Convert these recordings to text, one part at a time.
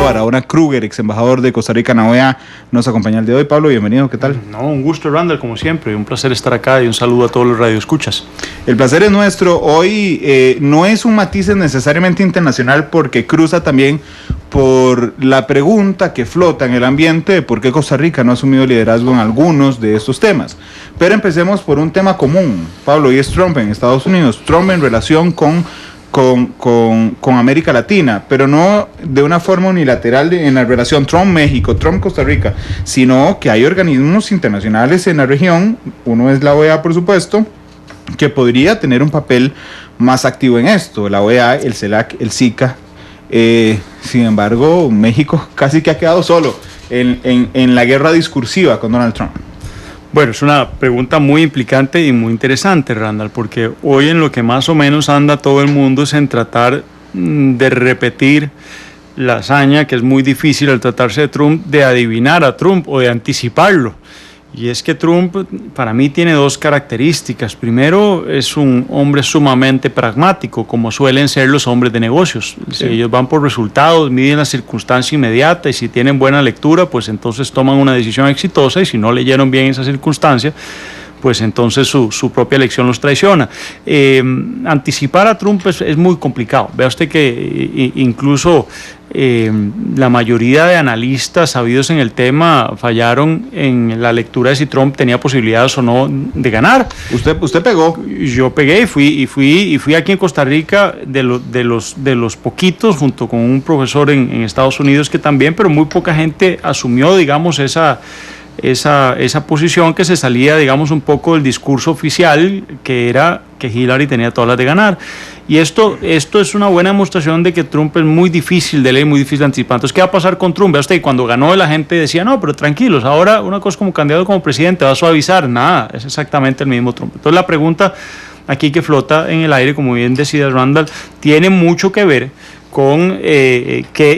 Pablo Barahona Kruger, ex embajador de Costa Rica en la OEA, nos acompaña el día de hoy. Pablo, bienvenido, ¿qué tal? No, un gusto, Randall, como siempre, un placer estar acá y un saludo a todos los radioescuchas. El placer es nuestro. Hoy no es un matiz necesariamente internacional porque cruza también por la pregunta que flota en el ambiente de por qué Costa Rica no ha asumido liderazgo en algunos de estos temas. Pero empecemos por un tema común, Pablo, y es Trump en Estados Unidos. Trump en relación con América Latina, pero no de una forma unilateral en la relación Trump-México, Trump-Costa Rica, sino que hay organismos internacionales en la región, uno es la OEA, por supuesto, que podría tener un papel más activo en esto, la OEA, el CELAC, el SICA. Sin embargo, México casi que ha quedado solo en la guerra discursiva con Donald Trump. Bueno, es una pregunta muy implicante y muy interesante, Randall, porque hoy en lo que más o menos anda todo el mundo es en tratar de repetir la hazaña, que es muy difícil al tratarse de Trump, de adivinar a Trump o de anticiparlo. Y es que Trump para mí tiene dos características. Primero, es un hombre sumamente pragmático, como suelen ser los hombres de negocios. Sí. Si ellos van por resultados, miden la circunstancia inmediata y si tienen buena lectura, pues entonces toman una decisión exitosa, y si no leyeron bien esa circunstancia, pues entonces su propia elección los traiciona. Anticipar a Trump es muy complicado. Vea usted que incluso la mayoría de analistas sabidos en el tema fallaron en la lectura de si Trump tenía posibilidades o no de ganar. Usted pegó. Yo pegué y fui aquí en Costa Rica de los poquitos, junto con un profesor en Estados Unidos que también, pero muy poca gente asumió, digamos, esa posición que se salía, digamos, un poco del discurso oficial, que era que Hillary tenía todas las de ganar. Y esto es una buena demostración de que Trump es muy difícil de leer, muy difícil de anticipar. Entonces, ¿qué va a pasar con Trump? Vea usted, cuando ganó la gente decía, no, pero tranquilos, ahora una cosa como candidato como presidente va a suavizar. Nada, es exactamente el mismo Trump. Entonces, la pregunta aquí que flota en el aire, como bien decía Randall, tiene mucho que ver con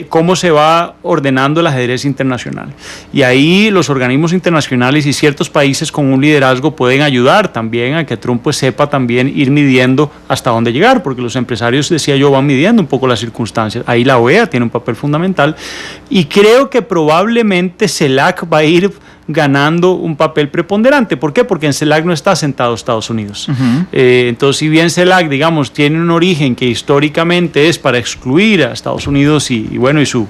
cómo se va ordenando el ajedrez internacional. Y ahí los organismos internacionales y ciertos países con un liderazgo pueden ayudar también a que Trump pues sepa también ir midiendo hasta dónde llegar, porque los empresarios, decía yo, van midiendo un poco las circunstancias. Ahí la OEA tiene un papel fundamental y creo que probablemente CELAC va a ir ganando un papel preponderante. ¿Por qué? Porque en CELAC no está sentado Estados Unidos. Uh-huh. Entonces, si bien CELAC, digamos, tiene un origen que históricamente es para excluir a Estados Unidos y su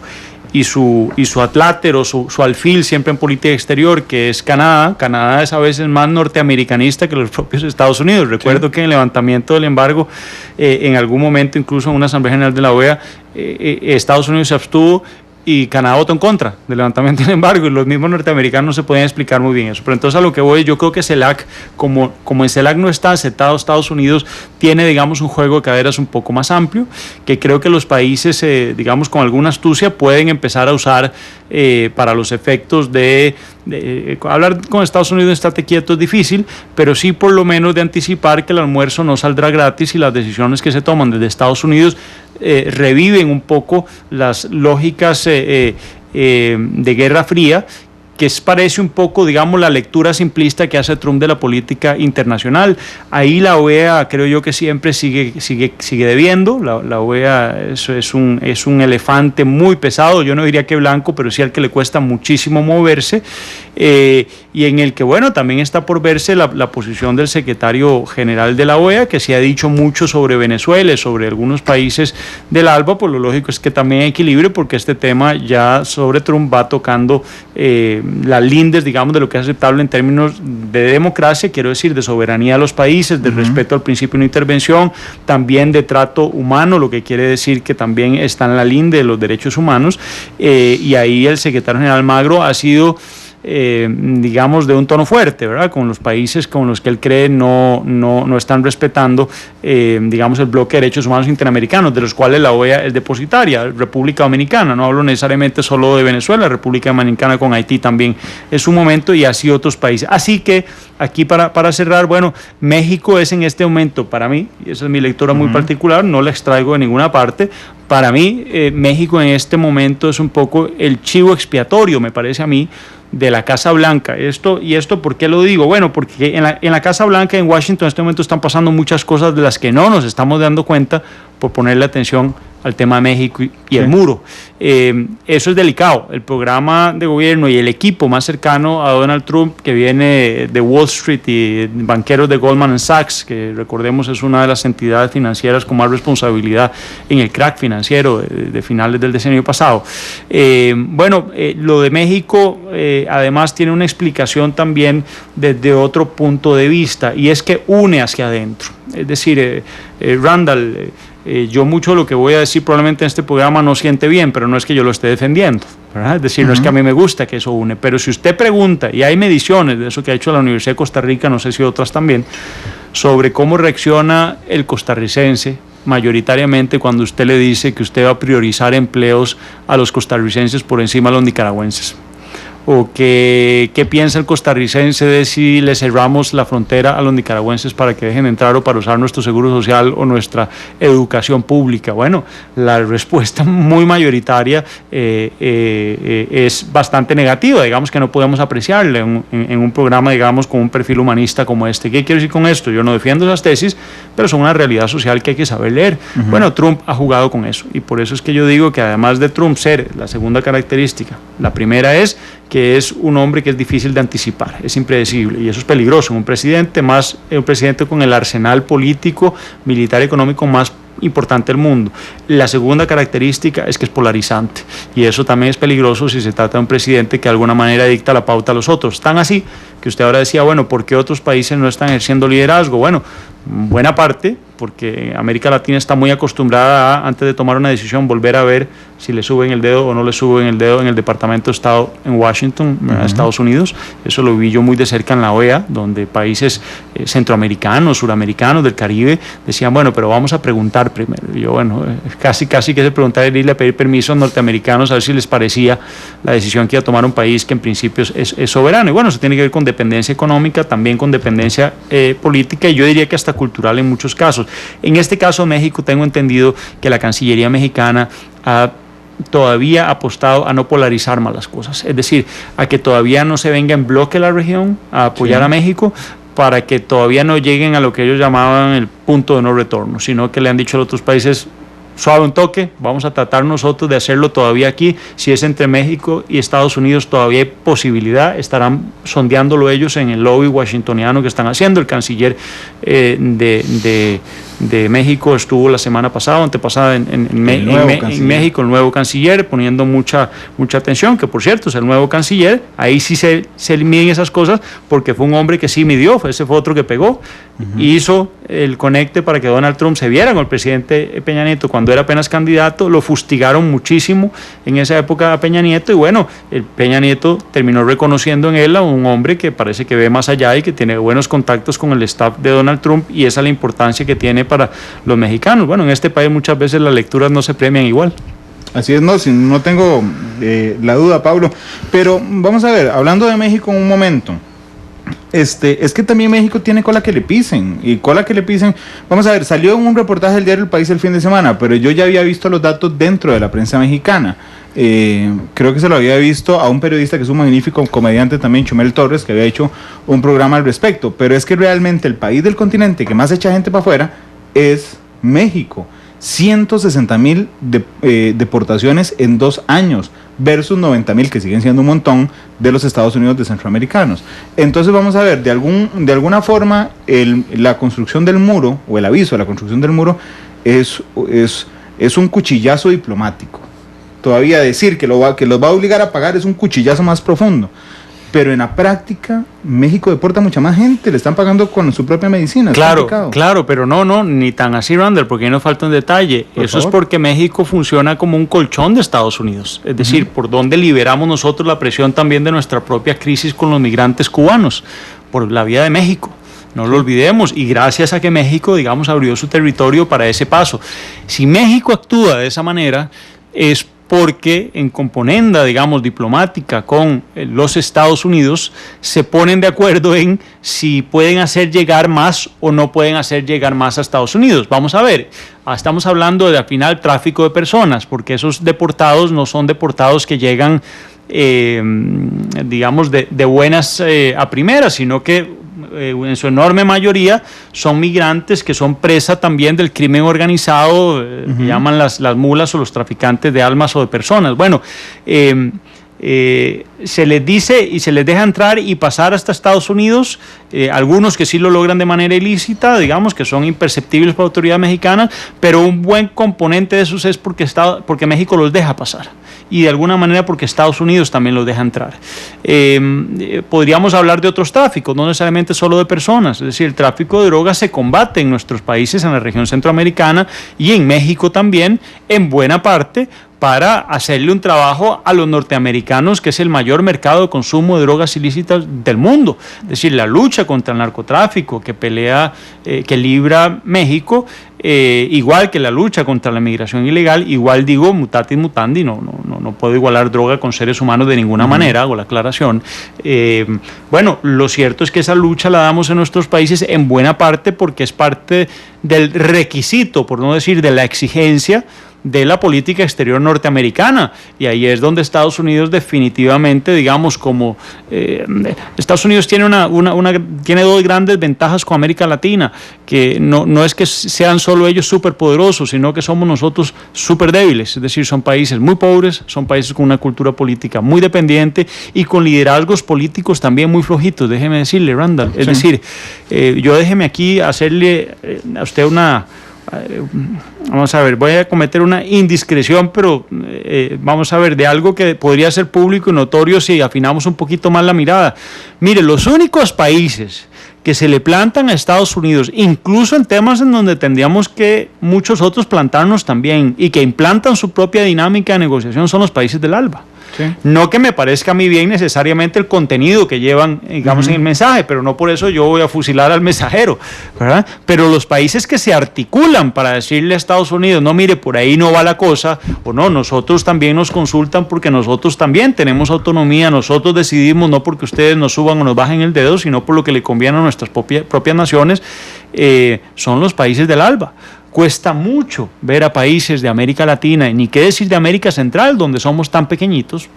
atlátero, su alfil siempre en política exterior, que es Canadá. Canadá es a veces más norteamericanista que los propios Estados Unidos. Recuerdo sí, que en el levantamiento del embargo, en algún momento, incluso en una asamblea general de la OEA, Estados Unidos se abstuvo y Canadá votó en contra del levantamiento del embargo, y los mismos norteamericanos no se podían explicar muy bien eso. Pero entonces, a lo que voy, yo creo que CELAC, como en CELAC no está aceptado Estados Unidos, tiene, digamos, un juego de caderas un poco más amplio, que creo que los países, digamos, con alguna astucia pueden empezar a usar para los efectos de hablar con Estados Unidos en estate quieto es difícil, pero sí por lo menos de anticipar que el almuerzo no saldrá gratis y las decisiones que se toman desde Estados Unidos reviven un poco las lógicas de Guerra Fría, que parece un poco, digamos, la lectura simplista que hace Trump de la política internacional. Ahí la OEA creo yo que siempre sigue debiendo. La OEA es un elefante muy pesado, yo no diría que blanco, pero sí al que le cuesta muchísimo moverse, y en el que, bueno, también está por verse la posición del secretario general de la OEA, que se ha dicho mucho sobre Venezuela, sobre algunos países del ALBA. Pues lo lógico es que también hay equilibrio, porque este tema ya sobre Trump va tocando las lindes, digamos, de lo que es aceptable en términos de democracia, quiero decir, de soberanía de los países, de respeto al principio de no intervención, también de trato humano, lo que quiere decir que también está en la linde de los derechos humanos, y ahí el secretario general Almagro ha sido digamos, de un tono fuerte, ¿verdad?, con los países con los que él cree no están respetando, digamos, el bloque de derechos humanos interamericanos, de los cuales la OEA es depositaria. República Dominicana, no hablo necesariamente solo de Venezuela, República Dominicana con Haití también es un momento, y así otros países. Así que aquí para cerrar, bueno, México es en este momento, para mí, y esa es mi lectura muy particular, no la extraigo de ninguna parte, para mí México en este momento es un poco el chivo expiatorio, me parece a mí, de la Casa Blanca. ¿Esto por qué lo digo? Bueno, porque en la Casa Blanca, en Washington, en este momento están pasando muchas cosas de las que no nos estamos dando cuenta por ponerle atención al tema de México y el muro. Eso es delicado. El programa de gobierno y el equipo más cercano a Donald Trump, que viene de Wall Street y banqueros de Goldman Sachs, que recordemos es una de las entidades financieras con más responsabilidad en el crack financiero de finales del decenio pasado. Lo de México además tiene una explicación también desde otro punto de vista, y es que une hacia adentro. Es decir, Randall, yo mucho de lo que voy a decir probablemente en este programa no siente bien, pero no es que yo lo esté defendiendo, ¿verdad? Es decir, no es que a mí me gusta que eso une, pero si usted pregunta, y hay mediciones de eso que ha hecho la Universidad de Costa Rica, no sé si otras también, sobre cómo reacciona el costarricense mayoritariamente cuando usted le dice que usted va a priorizar empleos a los costarricenses por encima de los nicaragüenses. O qué piensa el costarricense de si le cerramos la frontera a los nicaragüenses para que dejen entrar o para usar nuestro seguro social o nuestra educación pública. Bueno, la respuesta muy mayoritaria es bastante negativa, digamos que no podemos apreciarla en un programa, digamos, con un perfil humanista como este. ¿Qué quiero decir con esto? Yo no defiendo esas tesis, pero son una realidad social que hay que saber leer. Bueno, Trump ha jugado con eso, y por eso es que yo digo que además de Trump ser la segunda característica, la primera es que es un hombre que es difícil de anticipar, es impredecible, y eso es peligroso en un presidente con el arsenal político, militar y económico más importante del mundo. La segunda característica es que es polarizante, y eso también es peligroso si se trata de un presidente que de alguna manera dicta la pauta a los otros. Tan así que usted ahora decía, bueno, ¿por qué otros países no están ejerciendo liderazgo? Bueno, buena parte porque América Latina está muy acostumbrada a, antes de tomar una decisión, volver a ver si le suben el dedo o no le suben el dedo en el Departamento de Estado en Washington, Estados Unidos. Eso lo vi yo muy de cerca en la OEA, donde países centroamericanos, suramericanos, del Caribe, decían, bueno, pero vamos a preguntar primero. Y yo, bueno, casi que se preguntar y irle a pedir permiso a norteamericanos a ver si les parecía la decisión que iba a tomar un país que en principio es soberano. Y bueno, eso tiene que ver con dependencia económica, también con dependencia política, y yo diría que hasta cultural en muchos casos. En este caso, México, tengo entendido que la Cancillería mexicana ha todavía apostado a no polarizar más las cosas, es decir, a que todavía no se venga en bloque la región a apoyar a México, para que todavía no lleguen a lo que ellos llamaban el punto de no retorno, sino que le han dicho a los otros países, suave un toque, vamos a tratar nosotros de hacerlo todavía aquí. Si es entre México y Estados Unidos, todavía hay posibilidad, estarán sondeándolo ellos en el lobby washingtoniano que están haciendo. El canciller de México estuvo la semana pasada, antepasada en México, el nuevo canciller, poniendo mucha atención, que por cierto es el nuevo canciller. Ahí sí se miden esas cosas, porque fue un hombre que sí midió, ese fue otro que pegó, hizo el conecte para que Donald Trump se viera con el presidente Peña Nieto cuando era apenas candidato. Lo fustigaron muchísimo en esa época a Peña Nieto, y bueno, el Peña Nieto terminó reconociendo en él a un hombre que parece que ve más allá y que tiene buenos contactos con el staff de Donald Trump, y esa es la importancia que tiene para los mexicanos. Bueno, en este país muchas veces las lecturas no se premian igual. Así es, no tengo la duda, Pablo. Pero vamos a ver, hablando de México un momento, es que también México tiene cola que le pisen, vamos a ver, salió en un reportaje del diario El País el fin de semana, pero yo ya había visto los datos dentro de la prensa mexicana. Creo que se lo había visto a un periodista que es un magnífico comediante también, Chumel Torres, que había hecho un programa al respecto. Pero es que realmente el país del continente que más echa gente para afuera es México. 160,000 deportaciones en 2 años versus 90,000, que siguen siendo un montón, de los Estados Unidos de centroamericanos. Entonces vamos a ver, de alguna forma la construcción del muro, o el aviso de la construcción del muro, es un cuchillazo diplomático. Todavía decir que los va a obligar a pagar es un cuchillazo más profundo. Pero en la práctica, México deporta mucha más gente, le están pagando con su propia medicina. Claro, pero no, ni tan así, Randall, porque ahí nos falta un detalle. Eso es porque México funciona como un colchón de Estados Unidos. Es decir, por donde liberamos nosotros la presión también de nuestra propia crisis con los migrantes cubanos, por la vía de México. No lo olvidemos, y gracias a que México, digamos, abrió su territorio para ese paso. Si México actúa de esa manera, es porque en componenda, digamos, diplomática con los Estados Unidos, se ponen de acuerdo en si pueden hacer llegar más o no pueden hacer llegar más a Estados Unidos. Vamos a ver, estamos hablando de, al final, tráfico de personas, porque esos deportados no son deportados que llegan digamos, de buenas a primeras, sino que en su enorme mayoría son migrantes que son presa también del crimen organizado, que llaman las mulas o los traficantes de almas o de personas. Bueno, se les dice y se les deja entrar y pasar hasta Estados Unidos, algunos que sí lo logran de manera ilícita, digamos que son imperceptibles para autoridades mexicanas, pero un buen componente de eso es porque México los deja pasar y de alguna manera porque Estados Unidos también los deja entrar. Podríamos hablar de otros tráficos, no necesariamente solo de personas, es decir, el tráfico de drogas se combate en nuestros países, en la región centroamericana y en México también, en buena parte, para hacerle un trabajo a los norteamericanos, que es el mayor mercado de consumo de drogas ilícitas del mundo. Es decir, la lucha contra el narcotráfico que libra México, igual que la lucha contra la migración ilegal, igual digo, mutatis mutandi, no puedo igualar droga con seres humanos de ninguna manera, hago la aclaración. Bueno, lo cierto es que esa lucha la damos en nuestros países en buena parte porque es parte del requisito, por no decir de la exigencia, de la política exterior norteamericana, y ahí es donde Estados Unidos definitivamente, digamos, como Estados Unidos tiene tiene dos grandes ventajas con América Latina, que no es que sean solo ellos súper poderosos, sino que somos nosotros súper débiles, es decir, son países muy pobres, son países con una cultura política muy dependiente y con liderazgos políticos también muy flojitos, déjeme decirle, Randall, es decir, déjeme aquí hacerle a usted vamos a ver, voy a cometer una indiscreción, pero vamos a ver, de algo que podría ser público y notorio si afinamos un poquito más la mirada. Mire, los únicos países que se le plantan a Estados Unidos, incluso en temas en donde tendríamos que muchos otros plantarnos también, y que implantan su propia dinámica de negociación, son los países del ALBA. Sí. No que me parezca a mí bien necesariamente el contenido que llevan, digamos, en el mensaje, pero no por eso yo voy a fusilar al mensajero, ¿verdad? Pero los países que se articulan para decirle a Estados Unidos, no, mire, por ahí no va la cosa, o no, nosotros también nos consultan porque nosotros también tenemos autonomía, nosotros decidimos, no porque ustedes nos suban o nos bajen el dedo, sino por lo que le conviene a nuestras propias naciones, son los países del ALBA. Cuesta mucho ver a países de América Latina, ni qué decir de América Central, donde somos tan pequeñitos,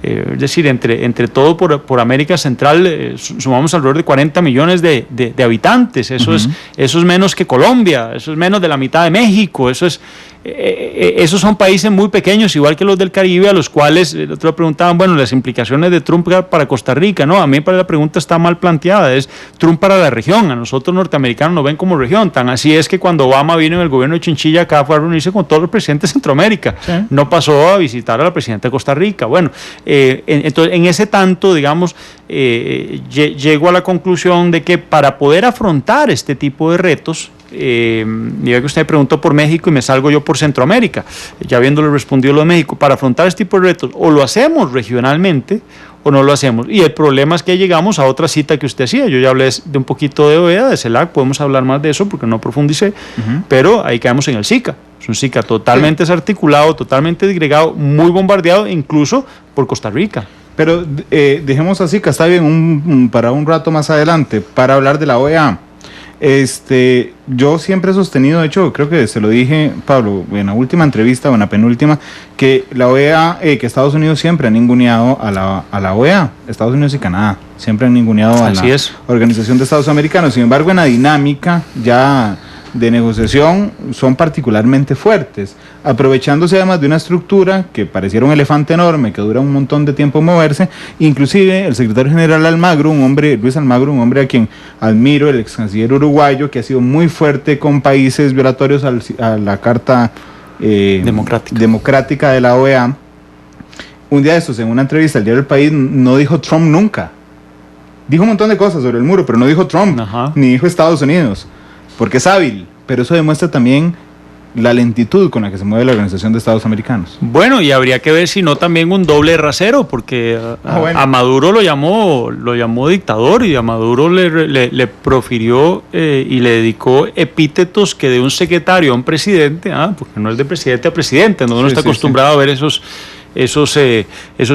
es decir, entre todo por América Central sumamos alrededor de 40 millones de habitantes, eso es menos que Colombia, eso es menos de la mitad de México, esos son países muy pequeños, igual que los del Caribe, a los cuales otros preguntaban, bueno, las implicaciones de Trump para Costa Rica. No, a mí la pregunta está mal planteada, es Trump para la región, a nosotros norteamericanos nos ven como región, tan así es que cuando Obama vino en el gobierno de Chinchilla acá fue a reunirse con todos los presidentes de Centroamérica, sí. No pasó a visitar a la presidenta de Costa Rica. Bueno, entonces en ese tanto, digamos, llego a la conclusión de que para poder afrontar este tipo de retos, diga que usted me preguntó por México y me salgo yo por Centroamérica, ya habiéndole respondido lo de México, para afrontar este tipo de retos o lo hacemos regionalmente o no lo hacemos, y el problema es que llegamos a otra cita que usted hacía, yo ya hablé de un poquito de OEA, de CELAC, podemos hablar más de eso porque no profundicé, pero ahí caemos en el SICA, es un SICA totalmente desarticulado, totalmente disgregado, muy bombardeado incluso por Costa Rica. Pero dejemos así, que está bien para un rato más adelante, para hablar de la OEA. Yo siempre he sostenido, de hecho, creo que se lo dije, Pablo, en la última entrevista o en la penúltima, que la OEA, que Estados Unidos siempre ha ninguneado a la OEA, Estados Unidos y Canadá, siempre han ninguneado a la Organización de Estados Americanos. Sin embargo, en la dinámica ya de negociación son particularmente fuertes, aprovechándose además de una estructura que pareciera un elefante enorme, que dura un montón de tiempo en moverse. Inclusive el secretario general Almagro, Luis Almagro, un hombre a quien admiro, el ex canciller uruguayo, que ha sido muy fuerte con países violatorios a la Carta Democrática de la OEA. Un día de estos, en una entrevista al diario El País, no dijo Trump nunca. Dijo un montón de cosas sobre el muro, pero no dijo Trump, ni dijo Estados Unidos, porque es hábil, pero eso demuestra también la lentitud con la que se mueve la Organización de Estados Americanos. Bueno, y habría que ver si no también un doble rasero, porque a Maduro lo llamó dictador, y a Maduro le profirió y le dedicó epítetos que de un secretario a un presidente, porque no es de presidente a presidente, no está acostumbrado a ver esos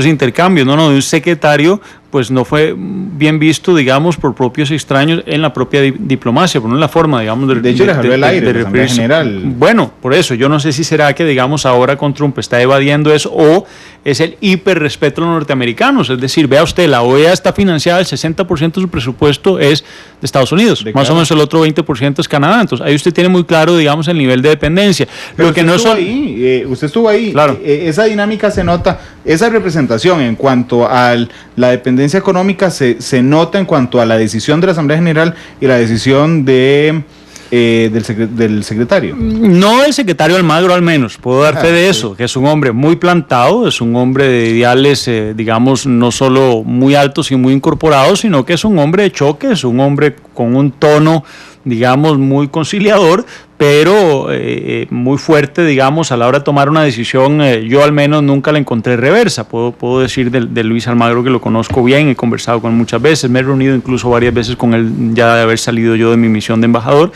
intercambios, de un secretario, pues no fue bien visto, digamos, por propios extraños en la propia diplomacia, por no en la forma, digamos, de hecho le jaló el aire la Asamblea General. Bueno, por eso, yo no sé si será que, digamos, ahora con Trump está evadiendo eso o es el hiperrespeto a los norteamericanos, es decir, vea usted, la OEA está financiada, el 60% de su presupuesto es de Estados Unidos, más o menos el otro 20% es Canadá, entonces ahí usted tiene muy claro, digamos, el nivel de dependencia. Pero lo que no usted estuvo ahí, claro. Esa dinámica se nota, esa representación en cuanto a la dependencia económica se nota en cuanto a la decisión de la Asamblea General y la decisión del secretario. No el secretario Almagro, al menos, puedo dar fe de eso, que es un hombre muy plantado, es un hombre de ideales, digamos, no solo muy altos y muy incorporados, sino que es un hombre de choque, es un hombre con un tono, digamos, muy conciliador, pero muy fuerte, digamos, a la hora de tomar una decisión. Yo al menos nunca la encontré reversa, puedo decir de Luis Almagro que lo conozco bien, he conversado con él muchas veces, me he reunido incluso varias veces con él ya de haber salido yo de mi misión de embajador.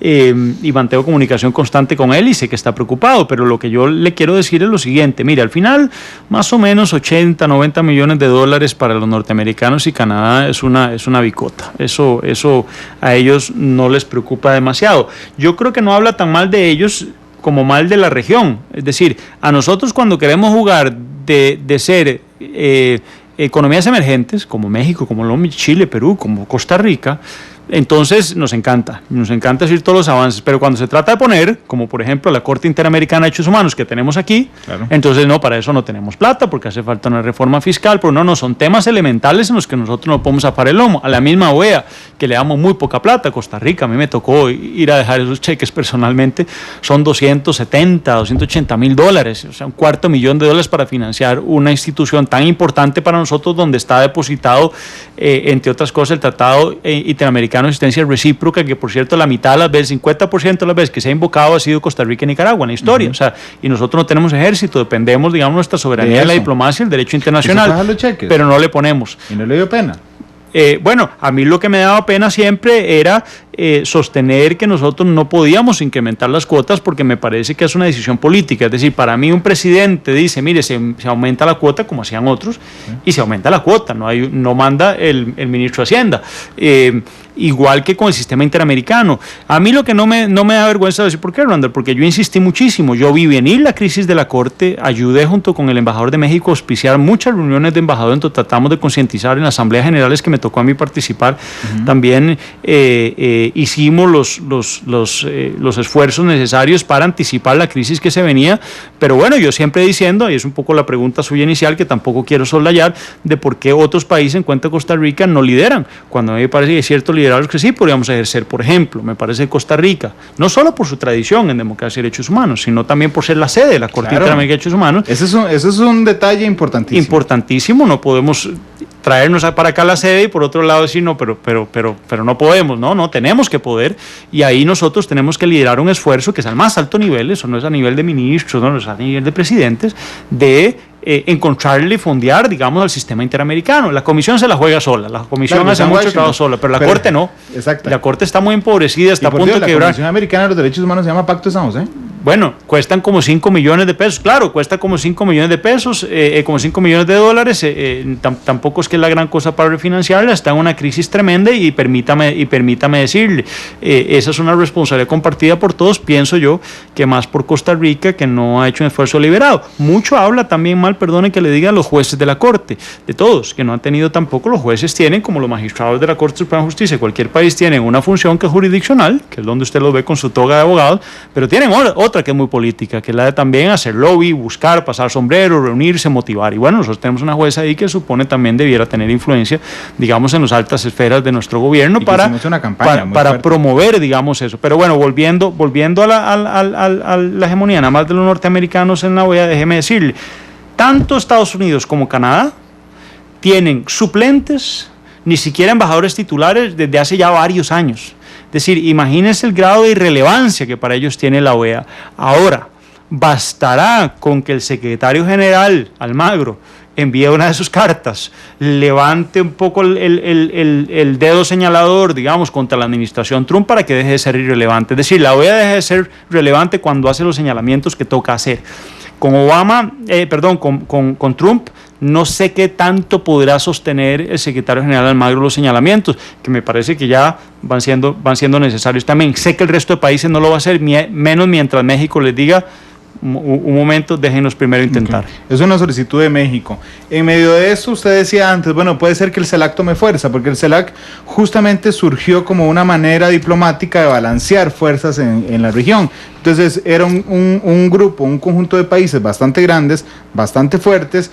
Y mantengo comunicación constante con él y sé que está preocupado, pero lo que yo le quiero decir es lo siguiente, mire, al final más o menos 80, 90 millones de dólares para los norteamericanos y Canadá es una bicota, eso a ellos no les preocupa demasiado. Yo creo que no habla tan mal de ellos como mal de la región, es decir, a nosotros cuando queremos jugar de ser economías emergentes, como México, como Colombia, Chile, Perú, como Costa Rica, entonces nos encanta decir todos los avances, pero cuando se trata de poner, como por ejemplo la Corte Interamericana de Derechos Humanos que tenemos aquí, claro. Entonces no, para eso no tenemos plata, porque hace falta una reforma fiscal, pero no, son temas elementales en los que nosotros no podemos zafar el lomo. A la misma OEA, que le damos muy poca plata, Costa Rica, a mí me tocó ir a dejar esos cheques personalmente, son 270, 280 mil dólares, o sea, $250,000 para financiar una institución tan importante para nosotros, donde está depositado, entre otras cosas, el Tratado Interamericano de Asistencia Recíproca, que por cierto la mitad de las veces, 50% de las veces que se ha invocado ha sido Costa Rica y Nicaragua en la historia, o sea, y nosotros no tenemos ejército, dependemos, digamos, nuestra soberanía de la diplomacia, el derecho internacional, pero no le ponemos. ¿Y no le dio pena? Bueno, a mí lo que me daba pena siempre era sostener que nosotros no podíamos incrementar las cuotas, porque me parece que es una decisión política. Es decir, para mí un presidente dice, mire, se aumenta la cuota como hacían otros, y se aumenta la cuota, no manda el ministro de Hacienda. Igual que con el sistema interamericano. A mí lo que no me da vergüenza decir, ¿por qué, Randall? Porque yo insistí muchísimo, yo vi venir la crisis de la Corte, ayudé junto con el embajador de México a auspiciar muchas reuniones de embajadores, entonces tratamos de concientizar en las asambleas generales que me tocó a mí participar, también hicimos los esfuerzos necesarios para anticipar la crisis que se venía, pero bueno, yo siempre diciendo, y es un poco la pregunta suya inicial, que tampoco quiero soslayar, de por qué otros países en cuenta de Costa Rica no lideran, cuando a mí me parece que hay ciertos liderazgos que sí podríamos ejercer. Por ejemplo, me parece Costa Rica, no solo por su tradición en democracia y derechos humanos, sino también por ser la sede de la Corte Interamericana de Derechos Humanos. Ese es un detalle importantísimo. Importantísimo, no podemos traernos para acá la sede y por otro lado decir, no, pero no podemos, no, tenemos que poder, y ahí nosotros tenemos que liderar un esfuerzo que es al más alto nivel, eso no es a nivel de ministros, no es a nivel de presidentes, de encontrarle y fondear, digamos, al sistema interamericano. La Comisión se la juega sola, la Comisión hace mucho trabajo sola, pero la Corte no. Exacto. La Corte está muy empobrecida, está a punto de quebrar. La Comisión Americana de los Derechos Humanos se llama Pacto de San José. Bueno, cuestan como 5 millones de pesos, claro, cuesta como 5 millones de pesos, como 5 millones de dólares, tampoco es que es la gran cosa para refinanciarla, está en una crisis tremenda y permítame decirle, esa es una responsabilidad compartida por todos, pienso yo, que más por Costa Rica, que no ha hecho un esfuerzo deliberado. Mucho habla también mal, perdone que le diga, a los jueces de la Corte, de todos, que no han tenido tampoco, los jueces tienen, como los magistrados de la Corte Suprema de Justicia, cualquier país tienen una función que es jurisdiccional, que es donde usted lo ve con su toga de abogado, pero tienen otra que es muy política, que es la de también hacer lobby, buscar, pasar sombrero, reunirse, motivar. Y bueno, nosotros tenemos una jueza ahí que supone también debiera tener influencia, digamos, en las altas esferas de nuestro gobierno para promover, digamos, eso. Pero bueno, volviendo a la hegemonía, nada más de los norteamericanos en la OEA, déjeme decirle, tanto Estados Unidos como Canadá tienen suplentes, ni siquiera embajadores titulares, desde hace ya varios años. Es decir, imagínense el grado de irrelevancia que para ellos tiene la OEA. Ahora, bastará con que el secretario general, Almagro, envíe una de sus cartas, levante un poco el dedo señalador, digamos, contra la administración Trump para que deje de ser irrelevante. Es decir, la OEA deja de ser relevante cuando hace los señalamientos que toca hacer. Con Trump, no sé qué tanto podrá sostener el secretario general Almagro los señalamientos, que me parece que ya van siendo necesarios también. Sé que el resto de países no lo va a hacer, menos mientras México les diga, un momento, déjenos primero intentar. Okay. Es una solicitud de México. En medio de eso, usted decía antes, bueno, puede ser que el CELAC tome fuerza, porque el CELAC justamente surgió como una manera diplomática de balancear fuerzas en la región. Entonces, era un grupo, un conjunto de países bastante grandes, bastante fuertes,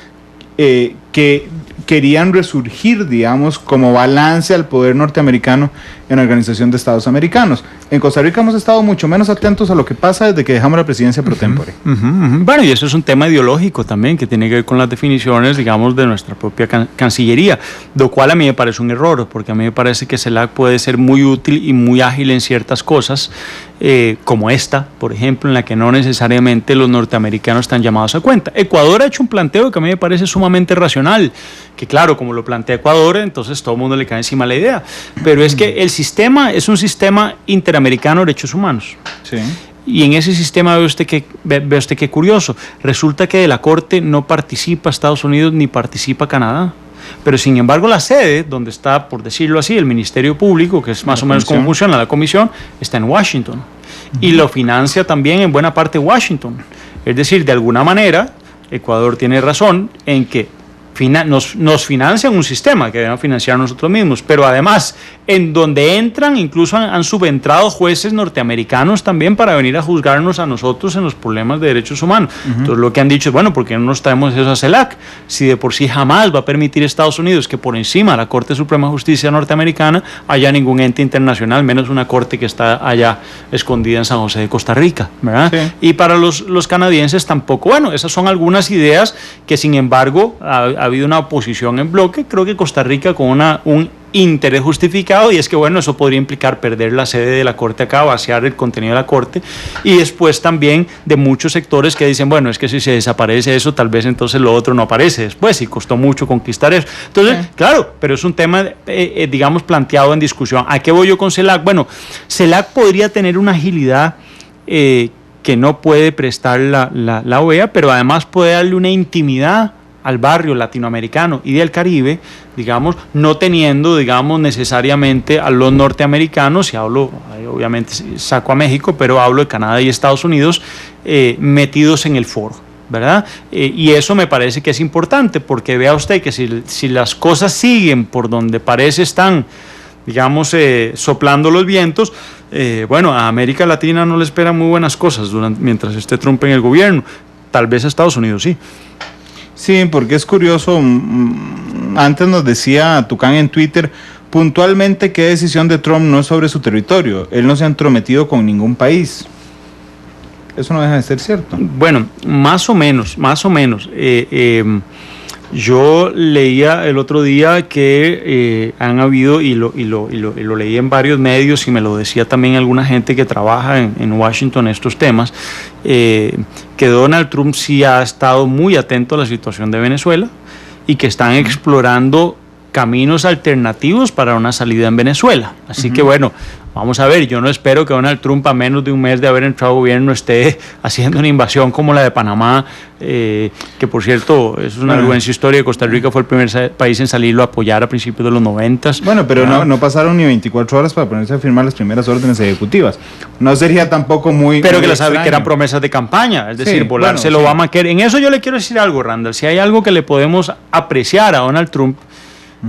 que querían resurgir, digamos, como balance al poder norteamericano en la Organización de Estados Americanos. En Costa Rica hemos estado mucho menos atentos a lo que pasa desde que dejamos la presidencia pro tempore. Bueno, y eso es un tema ideológico también, que tiene que ver con las definiciones, digamos, de nuestra propia Cancillería, lo cual a mí me parece un error, porque a mí me parece que CELAC puede ser muy útil y muy ágil en ciertas cosas, como esta, por ejemplo, en la que no necesariamente los norteamericanos están llamados a cuenta. Ecuador ha hecho un planteo que a mí me parece sumamente racional, que claro, como lo plantea Ecuador, entonces todo el mundo le cae encima la idea, pero es que el sistema es un sistema interamericano de derechos humanos. Sí. Y en ese sistema ve usted qué curioso, resulta que de la Corte no participa Estados Unidos ni participa Canadá. Pero sin embargo la sede, donde está, por decirlo así, el Ministerio Público, que es más o menos como funciona la comisión, está en Washington. Y lo financia también en buena parte Washington. Es decir, de alguna manera, Ecuador tiene razón en que nos financian un sistema que debemos financiar nosotros mismos, pero además en donde entran, incluso han subentrado jueces norteamericanos también para venir a juzgarnos a nosotros en los problemas de derechos humanos. Entonces lo que han dicho es, bueno, ¿por qué no nos traemos eso a CELAC? Si de por sí jamás va a permitir Estados Unidos que por encima de la Corte Suprema de Justicia norteamericana haya ningún ente internacional, menos una corte que está allá escondida en San José de Costa Rica, ¿verdad? Sí. Y para los canadienses tampoco. Bueno, esas son algunas ideas que sin embargo ha habido una oposición en bloque. Creo que Costa Rica con un interés justificado, y es que bueno, eso podría implicar perder la sede de la Corte acá, vaciar el contenido de la Corte, y después también de muchos sectores que dicen, bueno, es que si se desaparece eso, tal vez entonces lo otro no aparece después, y costó mucho conquistar eso. Entonces, claro, pero es un tema, digamos, planteado en discusión. ¿A qué voy yo con CELAC? Bueno, CELAC podría tener una agilidad que no puede prestar la OEA, pero además puede darle una intimidad al barrio latinoamericano y del Caribe, digamos, no teniendo, digamos, necesariamente a los norteamericanos, y hablo, obviamente saco a México, pero hablo de Canadá y Estados Unidos, metidos en el foro, ¿verdad? Y eso me parece que es importante, porque vea usted que si las cosas siguen por donde parece están, digamos, soplando los vientos, bueno, a América Latina no le esperan muy buenas cosas mientras esté Trump en el gobierno, tal vez a Estados Unidos sí. Sí, porque es curioso, antes nos decía Tucán en Twitter, puntualmente qué decisión de Trump no es sobre su territorio, él no se ha entrometido con ningún país. Eso no deja de ser cierto. Bueno, más o menos. Yo leía el otro día que han habido, y lo leí en varios medios, y me lo decía también alguna gente que trabaja en Washington estos temas, que Donald Trump sí ha estado muy atento a la situación de Venezuela y que están explorando caminos alternativos para una salida en Venezuela. Así que bueno, vamos a ver, yo no espero que Donald Trump a menos de un mes de haber entrado al gobierno esté haciendo una invasión como la de Panamá, que por cierto es una vergüenza histórica. Costa Rica fue el primer país en salirlo a apoyar a principios de los 90. Bueno, pero no pasaron ni 24 horas para ponerse a firmar las primeras órdenes ejecutivas. No sería tampoco muy... Pero que eran promesas de campaña, es decir, volárselo a Obama. En eso yo le quiero decir algo, Randall. Si hay algo que le podemos apreciar a Donald Trump,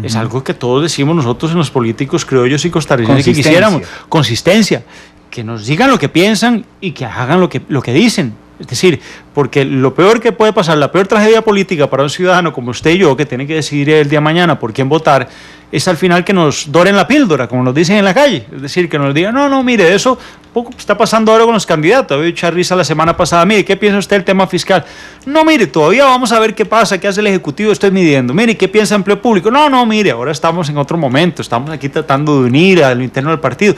es algo que todos decimos nosotros en los políticos criollos y costarricenses que quisiéramos: consistencia, que nos digan lo que piensan y que hagan lo que dicen. Es decir, porque lo peor que puede pasar, la peor tragedia política para un ciudadano como usted y yo, que tiene que decidir el día de mañana por quién votar, es al final que nos doren la píldora, como nos dicen en la calle. Es decir, que nos digan, no, mire, eso poco está pasando ahora con los candidatos. Había echado risa la semana pasada, mire, ¿qué piensa usted del tema fiscal? No, mire, todavía vamos a ver qué pasa, qué hace el Ejecutivo, estoy midiendo. Mire, ¿qué piensa empleo público? No, mire, ahora estamos en otro momento, estamos aquí tratando de unir a lo interno del partido.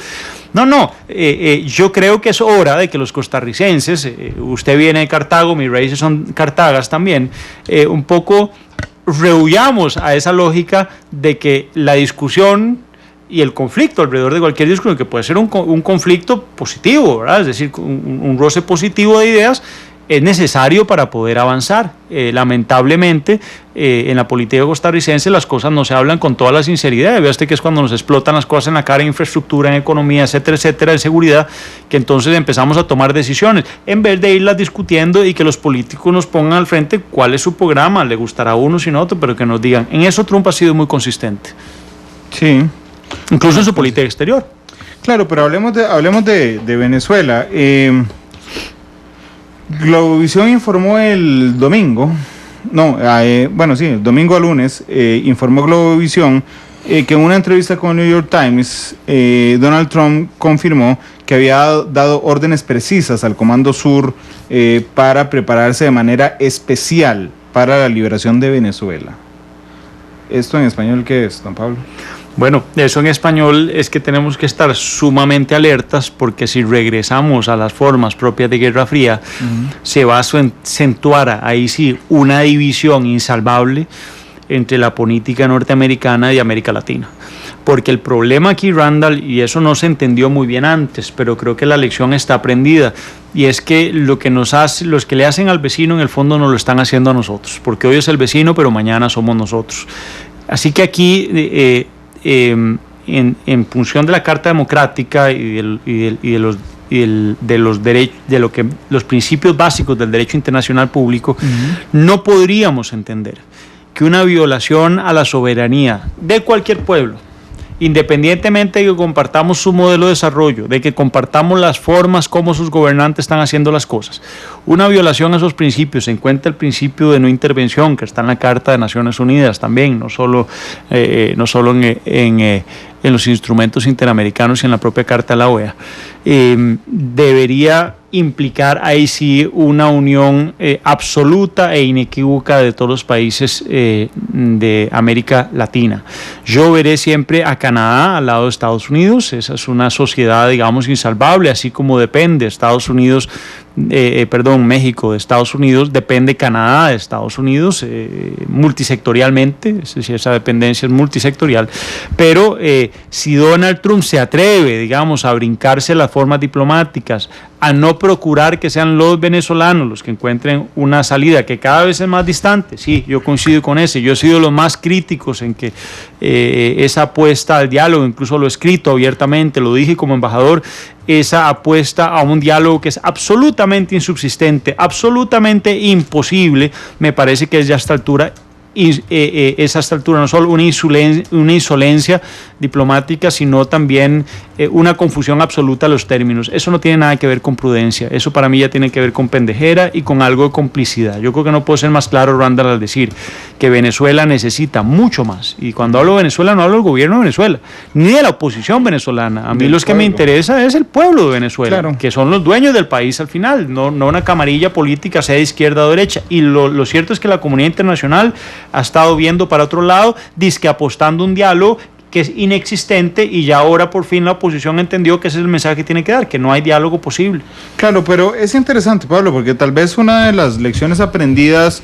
Yo creo que es hora de que los costarricenses, usted viene de Cartago, mis raíces son cartagas también, un poco rehuyamos a esa lógica de que la discusión y el conflicto alrededor de cualquier discusión, que puede ser un conflicto positivo, ¿verdad? Es decir, un roce positivo de ideas, es necesario para poder avanzar. Lamentablemente, en la política costarricense las cosas no se hablan con toda la sinceridad. Vea usted que es cuando nos explotan las cosas en la cara, en infraestructura, en economía, etcétera, en seguridad, que entonces empezamos a tomar decisiones, en vez de irlas discutiendo y que los políticos nos pongan al frente cuál es su programa, le gustará a uno sino a otro, pero que nos digan. En eso Trump ha sido muy consistente. Sí. Incluso en su política exterior. Claro, pero hablemos de Venezuela. Globovisión informó el domingo, el domingo a lunes, informó Globovisión que en una entrevista con el New York Times, Donald Trump confirmó que había dado órdenes precisas al Comando Sur para prepararse de manera especial para la liberación de Venezuela. ¿Esto en español qué es, don Pablo? Bueno, eso en español es que tenemos que estar sumamente alertas, porque si regresamos a las formas propias de Guerra Fría, se va a acentuar ahí sí una división insalvable entre la política norteamericana y América Latina. Porque el problema aquí, Randall, y eso no se entendió muy bien antes, pero creo que la lección está aprendida, y es que los que le hacen al vecino en el fondo nos lo están haciendo a nosotros, porque hoy es el vecino, pero mañana somos nosotros. Así que aquí en función de la Carta Democrática y de los principios básicos del derecho internacional público, no podríamos entender que una violación a la soberanía de cualquier pueblo, independientemente de que compartamos su modelo de desarrollo, de que compartamos las formas como sus gobernantes están haciendo las cosas, una violación a esos principios, se encuentra el principio de no intervención, que está en la Carta de Naciones Unidas también, no solo en los instrumentos interamericanos y en la propia Carta de la OEA, debería implicar ahí sí una unión absoluta e inequívoca de todos los países de América Latina. Yo veré siempre a Canadá al lado de Estados Unidos. Esa es una sociedad, digamos, insalvable, así como depende México de Estados Unidos, depende Canadá de Estados Unidos, multisectorialmente, es decir, esa dependencia es multisectorial, pero si Donald Trump se atreve, digamos, a brincarse las formas diplomáticas, a no procurar que sean los venezolanos los que encuentren una salida que cada vez es más distante, sí, yo coincido con ese, yo he sido los más críticos en que esa apuesta al diálogo, incluso lo he escrito abiertamente, lo dije como embajador, esa apuesta a un diálogo que es absolutamente insubsistente, absolutamente imposible, me parece que es ya a esta altura no solo una insolencia diplomática, sino también una confusión absoluta de los términos. Eso no tiene nada que ver con prudencia, eso para mí ya tiene que ver con pendejera y con algo de complicidad. Yo creo que no puedo ser más claro, Randall, al decir que Venezuela necesita mucho más, y cuando hablo de Venezuela no hablo del gobierno de Venezuela, ni de la oposición venezolana. A mí los que me interesa es el pueblo de Venezuela, claro, que son los dueños del país al final, no una camarilla política, sea de izquierda o derecha. Y lo cierto es que la comunidad internacional ha estado viendo para otro lado, dizque apostando un diálogo que es inexistente, y ya ahora por fin la oposición entendió que ese es el mensaje que tiene que dar, que no hay diálogo posible. Claro, pero es interesante, Pablo, porque tal vez una de las lecciones aprendidas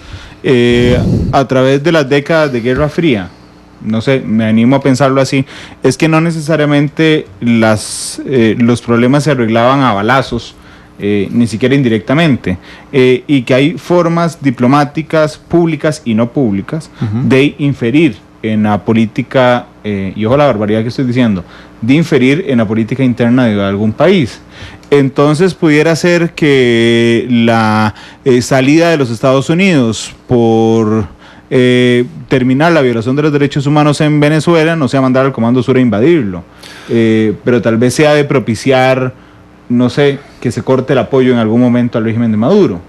a través de las décadas de Guerra Fría, no sé, me animo a pensarlo así, es que no necesariamente los problemas se arreglaban a balazos, ni siquiera indirectamente, y que hay formas diplomáticas públicas y no públicas de inferir en la política, y ojo la barbaridad que estoy diciendo, de inferir en la política interna de algún país. Entonces pudiera ser que la salida de los Estados Unidos por terminar la violación de los derechos humanos en Venezuela no sea mandar al Comando Sur a invadirlo, pero tal vez sea de propiciar, no sé, que se corte el apoyo en algún momento al régimen de Maduro,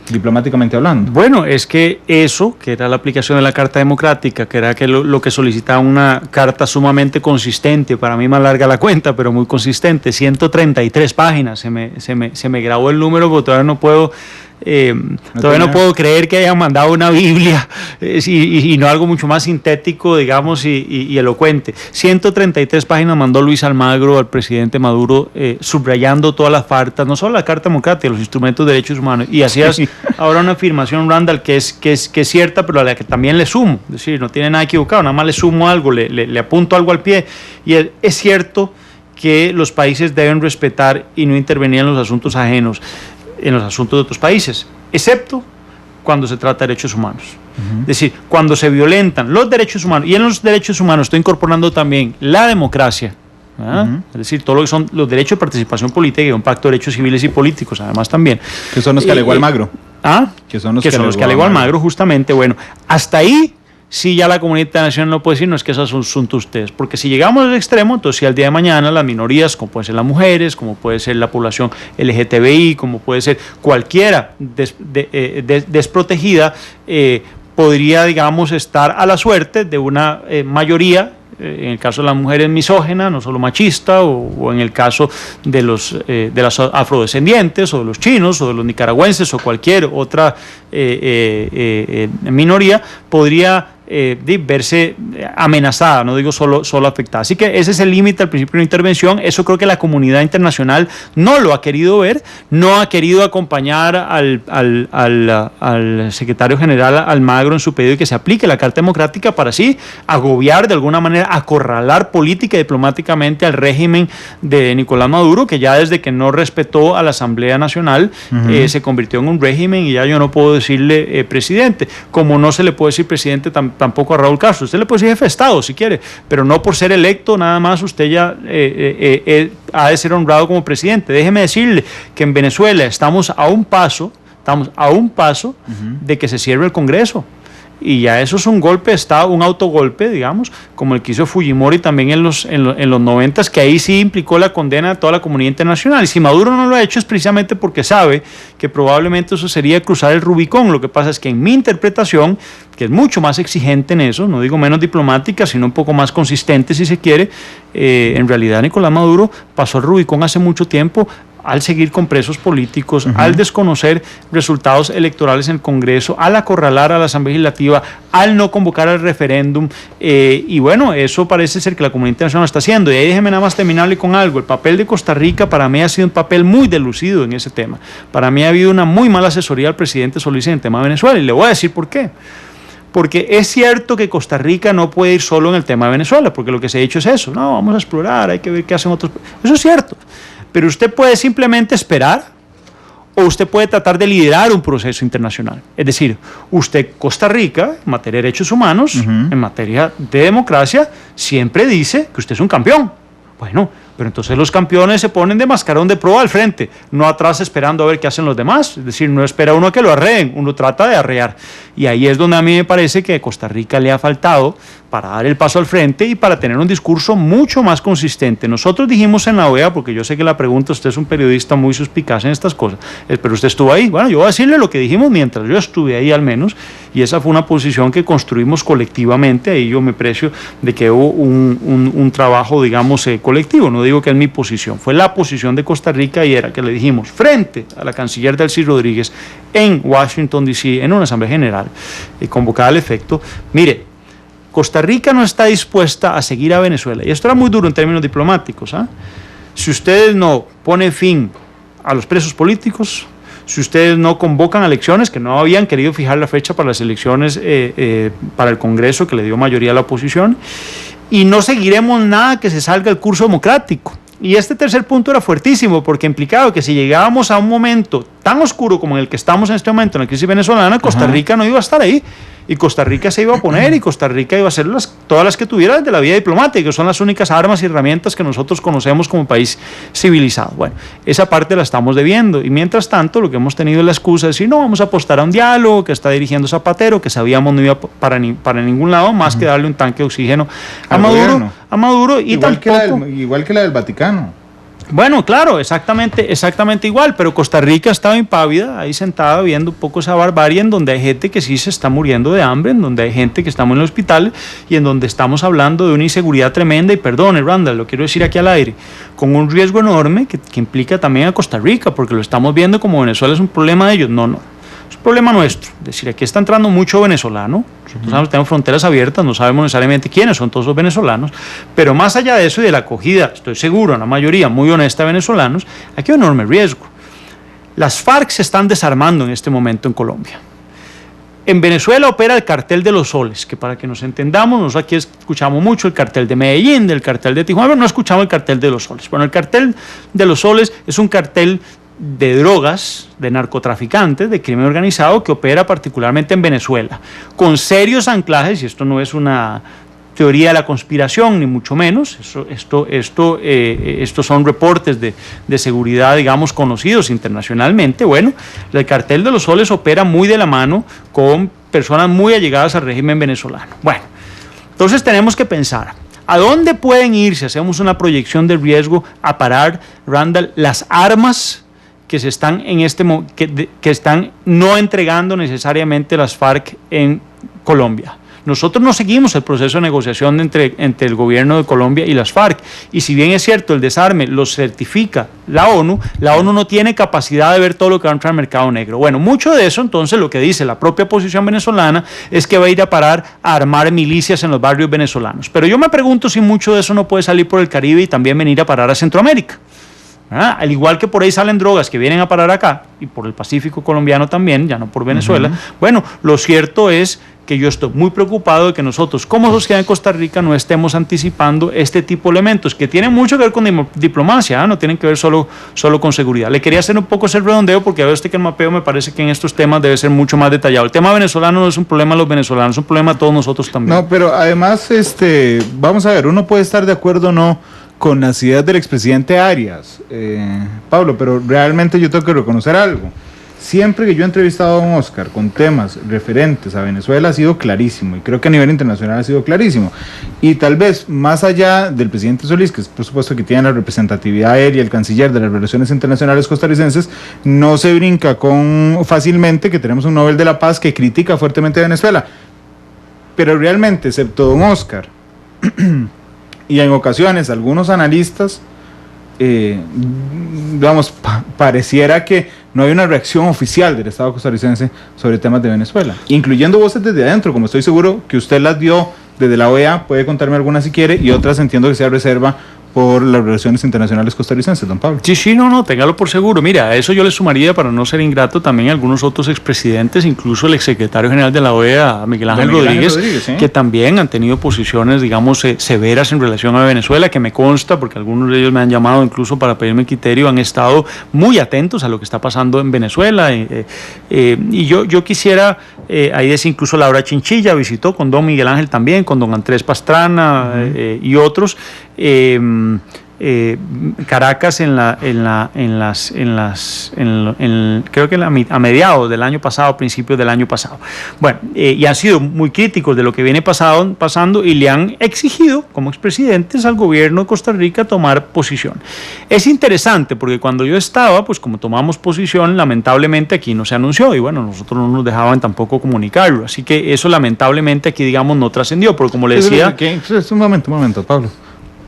diplomáticamente hablando. Bueno, es que eso, que era la aplicación de la Carta Democrática, que era lo que solicitaba una carta sumamente consistente, para mí más larga la cuenta, pero muy consistente, 133 páginas, se me grabó el número, porque todavía no puedo... no puedo creer que hayan mandado una Biblia y no algo mucho más sintético, digamos, y elocuente. 133 páginas mandó Luis Almagro al presidente Maduro, subrayando todas las faltas, no solo la Carta Democrática, los instrumentos de derechos humanos. Y hacías ahora una afirmación, Randall, que es cierta, pero a la que también le sumo. Es decir, no tiene nada equivocado, nada más le sumo algo, le apunto algo al pie. Y es cierto que los países deben respetar y no intervenir en los asuntos ajenos. en los asuntos de otros países, excepto cuando se trata de derechos humanos. Es decir, cuando se violentan los derechos humanos, y en los derechos humanos estoy incorporando también la democracia, es decir, todo lo que son los derechos de participación política y un pacto de derechos civiles y políticos, además también. Que son los que alegó Almagro. Que son los que alegó Almagro, justamente. Bueno, hasta ahí sí ya la comunidad internacional no puede decir, no, es que eso es un asunto de ustedes, porque si llegamos al extremo, entonces si al día de mañana las minorías, como pueden ser las mujeres, como puede ser la población LGTBI, como puede ser cualquiera desprotegida, podría, digamos, estar a la suerte de una mayoría, en el caso de las mujeres misógena, no solo machista, o en el caso de las afrodescendientes, o de los chinos, o de los nicaragüenses, o cualquier otra minoría, podría verse amenazada, no digo solo afectada. Así que ese es el límite al principio de intervención. Eso creo que la comunidad internacional no lo ha querido ver, no ha querido acompañar al secretario general Almagro en su pedido de que se aplique la Carta Democrática para así agobiar, de alguna manera acorralar política y diplomáticamente al régimen de Nicolás Maduro, que ya desde que no respetó a la Asamblea Nacional se convirtió en un régimen, y ya yo no puedo decirle presidente, como no se le puede decir presidente tampoco a Raúl Castro. Usted le puede decir jefe de Estado si quiere, pero no por ser electo nada más usted ya ha de ser honrado como presidente. Déjeme decirle que en Venezuela estamos a un paso de que se cierre el Congreso. Y ya eso es un golpe de Estado, un autogolpe, digamos, como el que hizo Fujimori también en los 90s, que ahí sí implicó la condena de toda la comunidad internacional. Y si Maduro no lo ha hecho es precisamente porque sabe que probablemente eso sería cruzar el Rubicón. Lo que pasa es que en mi interpretación, que es mucho más exigente en eso, no digo menos diplomática, sino un poco más consistente si se quiere, en realidad Nicolás Maduro pasó el Rubicón hace mucho tiempo, al seguir con presos políticos, al desconocer resultados electorales en el Congreso, al acorralar a la Asamblea Legislativa, al no convocar al referéndum, y bueno, eso parece ser que la comunidad internacional lo está haciendo. Y ahí déjeme nada más terminarle con algo. El papel de Costa Rica para mí ha sido un papel muy delucido en ese tema. Para mí ha habido una muy mala asesoría al presidente Solís en el tema de Venezuela, y le voy a decir por qué. Porque es cierto que Costa Rica no puede ir solo en el tema de Venezuela, porque lo que se ha dicho es eso, no, vamos a explorar, hay que ver qué hacen otros. Eso es cierto. Pero usted puede simplemente esperar, o usted puede tratar de liderar un proceso internacional. Es decir, usted, Costa Rica, en materia de derechos humanos, en materia de democracia, siempre dice que usted es un campeón. Bueno, pero entonces los campeones se ponen de mascarón de proa al frente, no atrás esperando a ver qué hacen los demás. Es decir, no espera uno a que lo arreen, uno trata de arrear. Y ahí es donde a mí me parece que a Costa Rica le ha faltado para dar el paso al frente y para tener un discurso mucho más consistente. Nosotros dijimos en la OEA, porque yo sé que la pregunta, usted es un periodista muy suspicaz en estas cosas, pero usted estuvo ahí. Bueno, yo voy a decirle lo que dijimos mientras yo estuve ahí al menos, y esa fue una posición que construimos colectivamente. Ahí yo me precio de que hubo un trabajo, digamos, colectivo. No digo que es mi posición, fue la posición de Costa Rica, y era que le dijimos frente a la canciller Delcy Rodríguez en Washington, D.C., en una asamblea general convocada al efecto, mire, Costa Rica no está dispuesta a seguir a Venezuela, y esto era muy duro en términos diplomáticos, si ustedes no ponen fin a los presos políticos, si ustedes no convocan elecciones, que no habían querido fijar la fecha para las elecciones para el Congreso que le dio mayoría a la oposición, y no seguiremos nada que se salga del curso democrático. Y este tercer punto era fuertísimo, porque implicaba que si llegábamos a un momento tan oscuro como en el que estamos en este momento en la crisis venezolana, Costa Rica no iba a estar ahí, y Costa Rica se iba a oponer, y Costa Rica iba a hacer todas las que tuviera desde la vía diplomática, que son las únicas armas y herramientas que nosotros conocemos como país civilizado. Bueno, esa parte la estamos debiendo, y mientras tanto lo que hemos tenido es la excusa de decir, no, vamos a apostar a un diálogo que está dirigiendo Zapatero, que sabíamos no iba para ningún lado, más que darle un tanque de oxígeno a Maduro, y igual tampoco... igual que la del Vaticano. Bueno, claro, exactamente igual, pero Costa Rica estaba impávida, ahí sentada viendo un poco esa barbarie, en donde hay gente que sí se está muriendo de hambre, en donde hay gente que está en el hospital, y en donde estamos hablando de una inseguridad tremenda, y perdone, Randall, lo quiero decir aquí al aire, con un riesgo enorme que implica también a Costa Rica, porque lo estamos viendo como Venezuela es un problema de ellos. No, es un problema nuestro. Es decir, aquí está entrando mucho venezolano, nosotros tenemos fronteras abiertas, no sabemos necesariamente quiénes son todos los venezolanos, pero más allá de eso y de la acogida, estoy seguro, una mayoría muy honesta de venezolanos, aquí hay un enorme riesgo. Las FARC se están desarmando en este momento en Colombia. En Venezuela opera el cartel de los soles, que para que nos entendamos, nosotros aquí escuchamos mucho el cartel de Medellín, del cartel de Tijuana, pero no escuchamos el cartel de los soles. Bueno, el cartel de los soles es un cartel de drogas, de narcotraficantes, de crimen organizado que opera particularmente en Venezuela, con serios anclajes, y esto no es una teoría de la conspiración, ni mucho menos, estos son reportes de seguridad, digamos, conocidos internacionalmente. Bueno, el cartel de los soles opera muy de la mano con personas muy allegadas al régimen venezolano. Bueno, entonces tenemos que pensar, ¿a dónde pueden ir, si hacemos una proyección de riesgo, a parar, Randall, las armas que se están que están no entregando necesariamente las FARC en Colombia? Nosotros no seguimos el proceso de negociación entre el gobierno de Colombia y las FARC, y si bien es cierto el desarme lo certifica la ONU no tiene capacidad de ver todo lo que va a entrar al mercado negro. Bueno, mucho de eso entonces lo que dice la propia posición venezolana es que va a ir a parar a armar milicias en los barrios venezolanos, pero yo me pregunto si mucho de eso no puede salir por el Caribe y también venir a parar a Centroamérica. Al igual que por ahí salen drogas que vienen a parar acá, y por el Pacífico colombiano también, ya no por Venezuela. Bueno, lo cierto es que yo estoy muy preocupado de que nosotros como sociedad en Costa Rica no estemos anticipando este tipo de elementos que tienen mucho que ver con diplomacia, no tienen que ver solo con seguridad. Le quería hacer un poco ese redondeo porque a veces que el mapeo me parece que en estos temas debe ser mucho más detallado. El tema venezolano no es un problema de los venezolanos, es un problema de todos nosotros también. No, pero además, vamos a ver, uno puede estar de acuerdo o no con las ideas del expresidente Arias, Pablo, pero realmente yo tengo que reconocer algo. Siempre que yo he entrevistado a don Oscar con temas referentes a Venezuela ha sido clarísimo, y creo que a nivel internacional ha sido clarísimo. Y tal vez más allá del presidente Solís, que es por supuesto que tiene la representatividad él y el canciller de las relaciones internacionales costarricenses, no se brinca fácilmente que tenemos un Nobel de la Paz que critica fuertemente a Venezuela. Pero realmente, excepto don Oscar y en ocasiones algunos analistas, pareciera que no hay una reacción oficial del Estado costarricense sobre temas de Venezuela, incluyendo voces desde adentro, como estoy seguro que usted las dio desde la OEA, puede contarme algunas si quiere, y otras entiendo que sea reserva por las relaciones internacionales costarricenses, don Pablo. Sí, no, téngalo por seguro. Mira, a eso yo le sumaría, para no ser ingrato, también algunos otros expresidentes, incluso el exsecretario general de la OEA, Miguel Ángel Rodríguez, ¿sí? Que también han tenido posiciones, digamos, severas en relación a Venezuela, que me consta, porque algunos de ellos me han llamado incluso para pedirme criterio, han estado muy atentos a lo que está pasando en Venezuela. Y yo quisiera, ahí es incluso Laura Chinchilla visitó con don Miguel Ángel también, con don Andrés Pastrana y otros. Caracas creo que a mediados del año pasado, principios del año pasado. Bueno, y han sido muy críticos de lo que viene pasando y le han exigido como expresidentes al gobierno de Costa Rica tomar posición. Es interesante porque cuando yo estaba, pues como tomamos posición, lamentablemente aquí no se anunció y bueno, nosotros no nos dejaban tampoco comunicarlo, así que eso lamentablemente aquí, digamos, no trascendió, pero como le decía... Un momento, Pablo.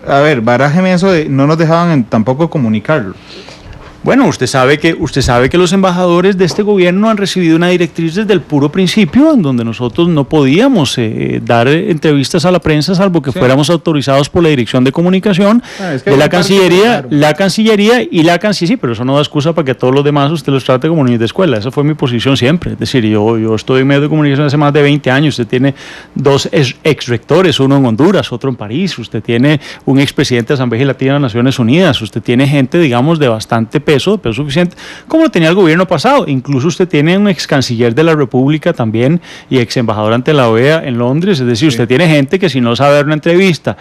A ver, barájeme eso de no nos dejaban tampoco comunicarlo. Bueno, usted sabe que los embajadores de este gobierno han recibido una directriz desde el puro principio, en donde nosotros no podíamos dar entrevistas a la prensa, salvo que fuéramos autorizados por la Dirección de Comunicación de la Cancillería, sí, pero eso no da excusa para que a todos los demás usted los trate como niños de escuela. Esa fue mi posición siempre. Es decir, yo estoy en medio de comunicación hace más de 20 años. Usted tiene dos ex rectores, uno en Honduras, otro en París. Usted tiene un expresidente de la Asamblea Legislativa de las Naciones Unidas. Usted tiene gente, digamos, de bastante peso suficiente, como lo tenía el gobierno pasado. Incluso usted tiene un ex canciller de la República también y ex embajador ante la OEA en Londres. Es decir, usted tiene gente que si no sabe dar una entrevista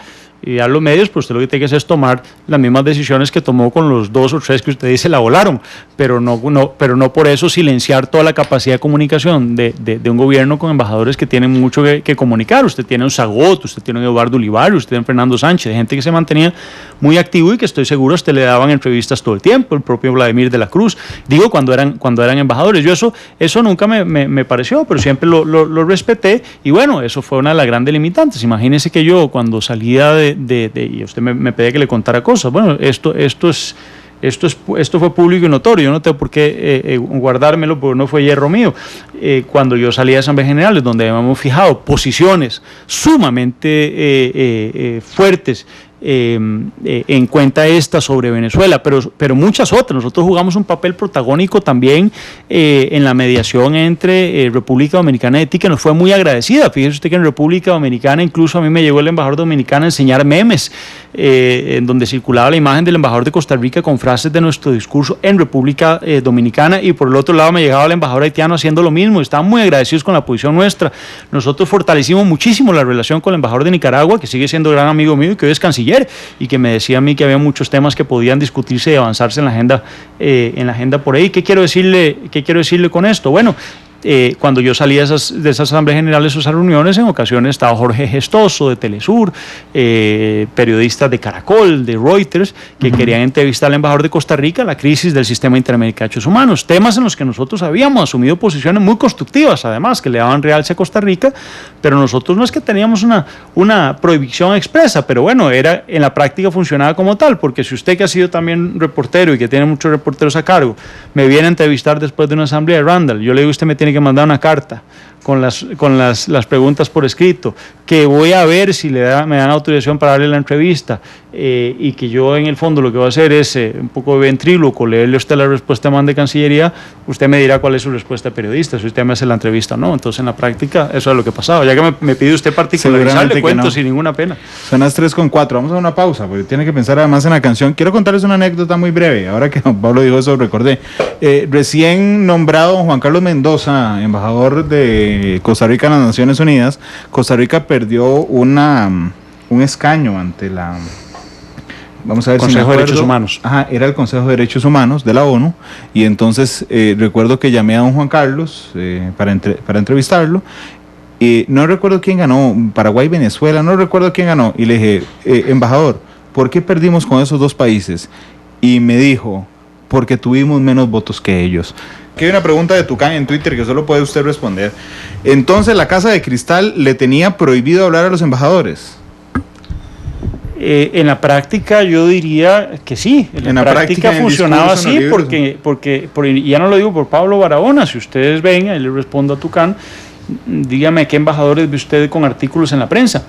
y a los medios, pues usted lo que tiene que hacer es tomar las mismas decisiones que tomó con los 2 o 3 que usted dice la volaron, pero no por eso silenciar toda la capacidad de comunicación de un gobierno con embajadores que tienen mucho que comunicar. Usted tiene un Zagot, usted tiene un Eduardo Ulibarri, usted tiene un Fernando Sánchez, gente que se mantenía muy activo y que estoy seguro a usted le daban entrevistas todo el tiempo, el propio Vladimir de la Cruz, digo, cuando eran embajadores. Yo eso nunca me pareció, pero siempre lo respeté, y bueno, eso fue una de las grandes limitantes. Imagínese que yo cuando salía y usted me pedía que le contara cosas. Bueno, esto fue público y notorio. Yo no tengo por qué guardármelo, porque no fue hierro mío. Cuando yo salía de Asambleas Generales, donde habíamos fijado posiciones sumamente fuertes en cuenta esta sobre Venezuela, pero muchas otras. Nosotros jugamos un papel protagónico también en la mediación entre República Dominicana y Haití, que nos fue muy agradecida. Fíjese usted que en República Dominicana incluso a mí me llegó el embajador dominicano a enseñar memes en donde circulaba la imagen del embajador de Costa Rica con frases de nuestro discurso en República Dominicana, y por el otro lado me llegaba el embajador haitiano haciendo lo mismo. Estaban muy agradecidos con la posición nuestra. Nosotros fortalecimos muchísimo la relación con el embajador de Nicaragua, que sigue siendo gran amigo mío y que hoy es canciller, y que me decía a mí que había muchos temas que podían discutirse y avanzarse en la agenda por ahí. ¿Qué quiero decirle con esto? Bueno, cuando yo salía de esas asambleas generales o esas reuniones, en ocasiones estaba Jorge Gestoso de Telesur, periodistas de Caracol, de Reuters, que querían entrevistar al embajador de Costa Rica a la crisis del sistema interamericano de derechos humanos, temas en los que nosotros habíamos asumido posiciones muy constructivas, además, que le daban realce a Costa Rica, pero nosotros no es que teníamos una prohibición expresa, pero bueno, en la práctica funcionaba como tal, porque si usted, que ha sido también reportero y que tiene muchos reporteros a cargo, me viene a entrevistar después de una asamblea de Randall, yo le digo, usted me tiene que mandar una carta con las preguntas por escrito, que voy a ver si me dan autorización para darle la entrevista, y que yo en el fondo lo que voy a hacer es un poco de ventríloco, leerle a usted la respuesta de man de Cancillería, usted me dirá cuál es su respuesta de periodista, si usted me hace la entrevista o no. Entonces en la práctica eso es lo que pasaba. Ya que me pide usted particularizar, le cuento sin ninguna pena. Son las 3:04, vamos a una pausa, porque tiene que pensar además en la canción. Quiero contarles una anécdota muy breve, ahora que don Pablo dijo eso, recordé. Recién nombrado Juan Carlos Mendoza, embajador de Costa Rica en las Naciones Unidas, Costa Rica perdió un escaño ante la... Vamos a ver, Consejo de Derechos Humanos. Ajá, era el Consejo de Derechos Humanos de la ONU, y entonces recuerdo que llamé a don Juan Carlos para entrevistarlo, y no recuerdo quién ganó, Paraguay, Venezuela, no recuerdo quién ganó, y le dije, embajador, ¿por qué perdimos con esos dos países? Y me dijo, porque tuvimos menos votos que ellos. Aquí hay una pregunta de Tucán en Twitter que solo puede usted responder. Entonces, ¿la Casa de Cristal le tenía prohibido hablar a los embajadores? En la práctica yo diría que sí, en la práctica funcionaba así, porque ya no lo digo por Pablo Barahona, si ustedes ven, ahí le respondo a Tucán, dígame a qué embajadores ve usted con artículos en la prensa,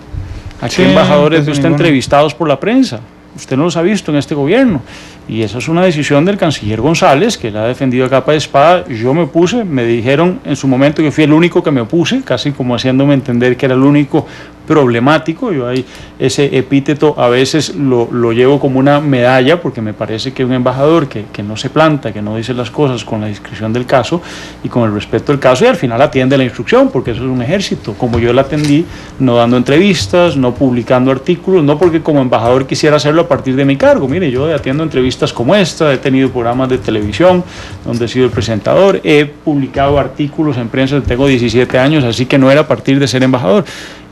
a qué embajadores ve usted entrevistados por la prensa. Usted no los ha visto en este gobierno, y esa es una decisión del canciller González, que la ha defendido a capa de espada. Yo me dijeron en su momento que fui el único que me opuse, casi como haciéndome entender que era el único problemático. Yo ahí ese epíteto a veces lo llevo como una medalla, porque me parece que un embajador que no se planta, que no dice las cosas con la discreción del caso y con el respeto del caso, y al final atiende la instrucción, porque eso es un ejército, como yo la atendí, no dando entrevistas, no publicando artículos, no porque como embajador quisiera hacerlo a partir de mi cargo. Mire, yo atiendo entrevistas como esta, he tenido programas de televisión donde he sido el presentador, he publicado artículos en prensa, tengo 17 años, así que no era a partir de ser embajador.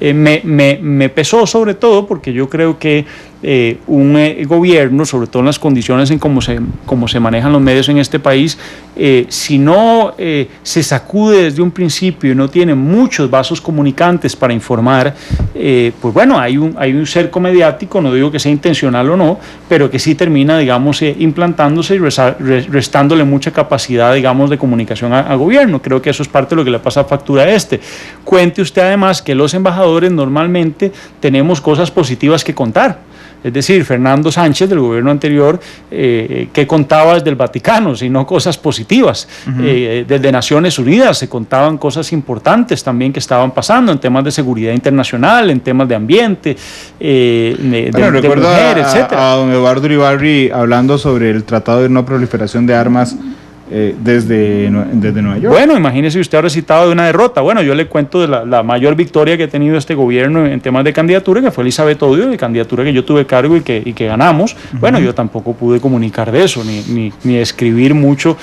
Me pesó sobre todo porque yo creo que un gobierno, sobre todo en las condiciones en cómo se manejan los medios en este país, si no se sacude desde un principio y no tiene muchos vasos comunicantes para informar, pues bueno, hay un cerco mediático, no digo que sea intencional o no, pero que sí termina, digamos, implantándose y restándole mucha capacidad, digamos, de comunicación al gobierno. Creo que eso es parte de lo que le pasa factura a este. Cuente usted además que los embajadores normalmente tenemos cosas positivas que contar. Es decir, Fernando Sánchez del gobierno anterior, que contaba desde el Vaticano, sino cosas positivas. Desde Naciones Unidas se contaban cosas importantes también que estaban pasando en temas de seguridad internacional, en temas de ambiente, de mujer, etc. A don Eduardo Uribarri hablando sobre el Tratado de No Proliferación de Armas desde Nueva York. Bueno, imagínese usted ahora citado de una derrota. Bueno, yo le cuento de la mayor victoria que ha tenido este gobierno en temas de candidatura, que fue Elizabeth Odio, de candidatura que yo tuve cargo y que ganamos. Bueno, yo tampoco pude comunicar de eso, ni escribir mucho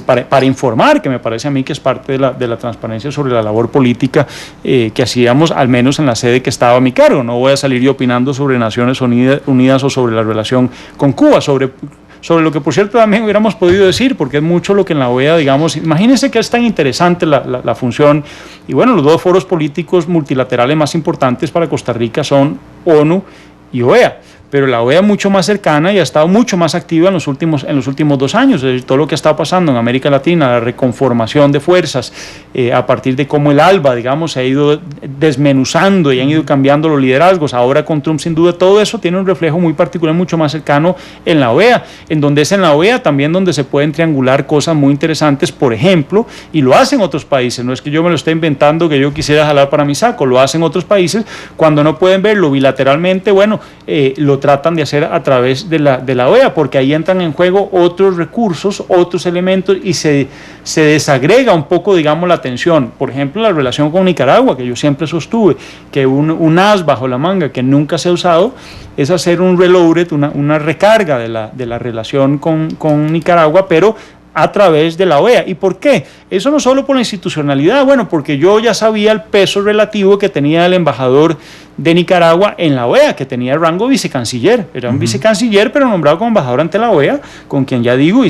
para informar, que me parece a mí que es parte de la transparencia sobre la labor política que hacíamos, al menos en la sede que estaba a mi cargo. No voy a salir yo opinando sobre Naciones Unidas o sobre la relación con Cuba, sobre lo que por cierto también hubiéramos podido decir, porque es mucho lo que en la OEA, digamos, imagínense que es tan interesante la función, y bueno, los dos foros políticos multilaterales más importantes para Costa Rica son ONU y OEA, pero la OEA es mucho más cercana y ha estado mucho más activa en los últimos 2 años, es decir, todo lo que está pasando en América Latina, la reconformación de fuerzas, a partir de cómo el ALBA, digamos, se ha ido desmenuzando y han ido cambiando los liderazgos. Ahora con Trump, sin duda, todo eso tiene un reflejo muy particular, mucho más cercano en la OEA, en donde es en la OEA también donde se pueden triangular cosas muy interesantes, por ejemplo, y lo hacen otros países, no es que yo me lo esté inventando, que yo quisiera jalar para mi saco, lo hacen otros países, cuando no pueden verlo bilateralmente, bueno, lo tratan de hacer a través de la OEA, porque ahí entran en juego otros recursos, otros elementos, y se desagrega un poco, digamos, la tensión. Por ejemplo, la relación con Nicaragua, que yo siempre sostuve que un as bajo la manga que nunca se ha usado es hacer un reloaded, una recarga de la relación con Nicaragua, pero a través de la OEA. ¿Y por qué? Eso no solo por la institucionalidad, bueno, porque yo ya sabía el peso relativo que tenía el embajador de Nicaragua en la OEA, que tenía el rango vicecanciller, era un vicecanciller, pero nombrado como embajador ante la OEA, con quien ya digo,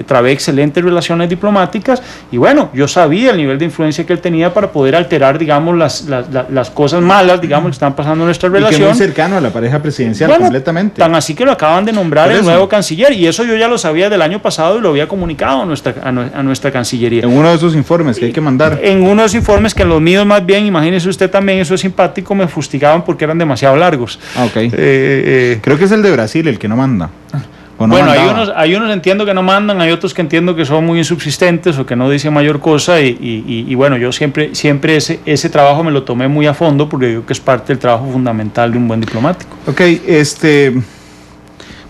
trabé excelentes relaciones diplomáticas, y bueno, yo sabía el nivel de influencia que él tenía para poder alterar, digamos, las cosas malas, digamos, que están pasando en nuestra relación. Y que muy cercano a la pareja presidencial, bueno, completamente. Tan así que lo acaban de nombrar el nuevo canciller, y eso yo ya lo sabía del año pasado y lo había comunicado a nuestra Cancillería. En uno de esos informes que hay que mandar. En uno de esos informes, que en los míos más bien, imagínese usted también, eso es simpático, me fustigaban porque eran demasiado largos. Okay. Creo que es el de Brasil el que no manda. No, bueno, hay unos entiendo que no mandan, hay otros que entiendo que son muy insubsistentes o que no dicen mayor cosa, y bueno, yo siempre ese trabajo me lo tomé muy a fondo porque digo que es parte del trabajo fundamental de un buen diplomático. Ok,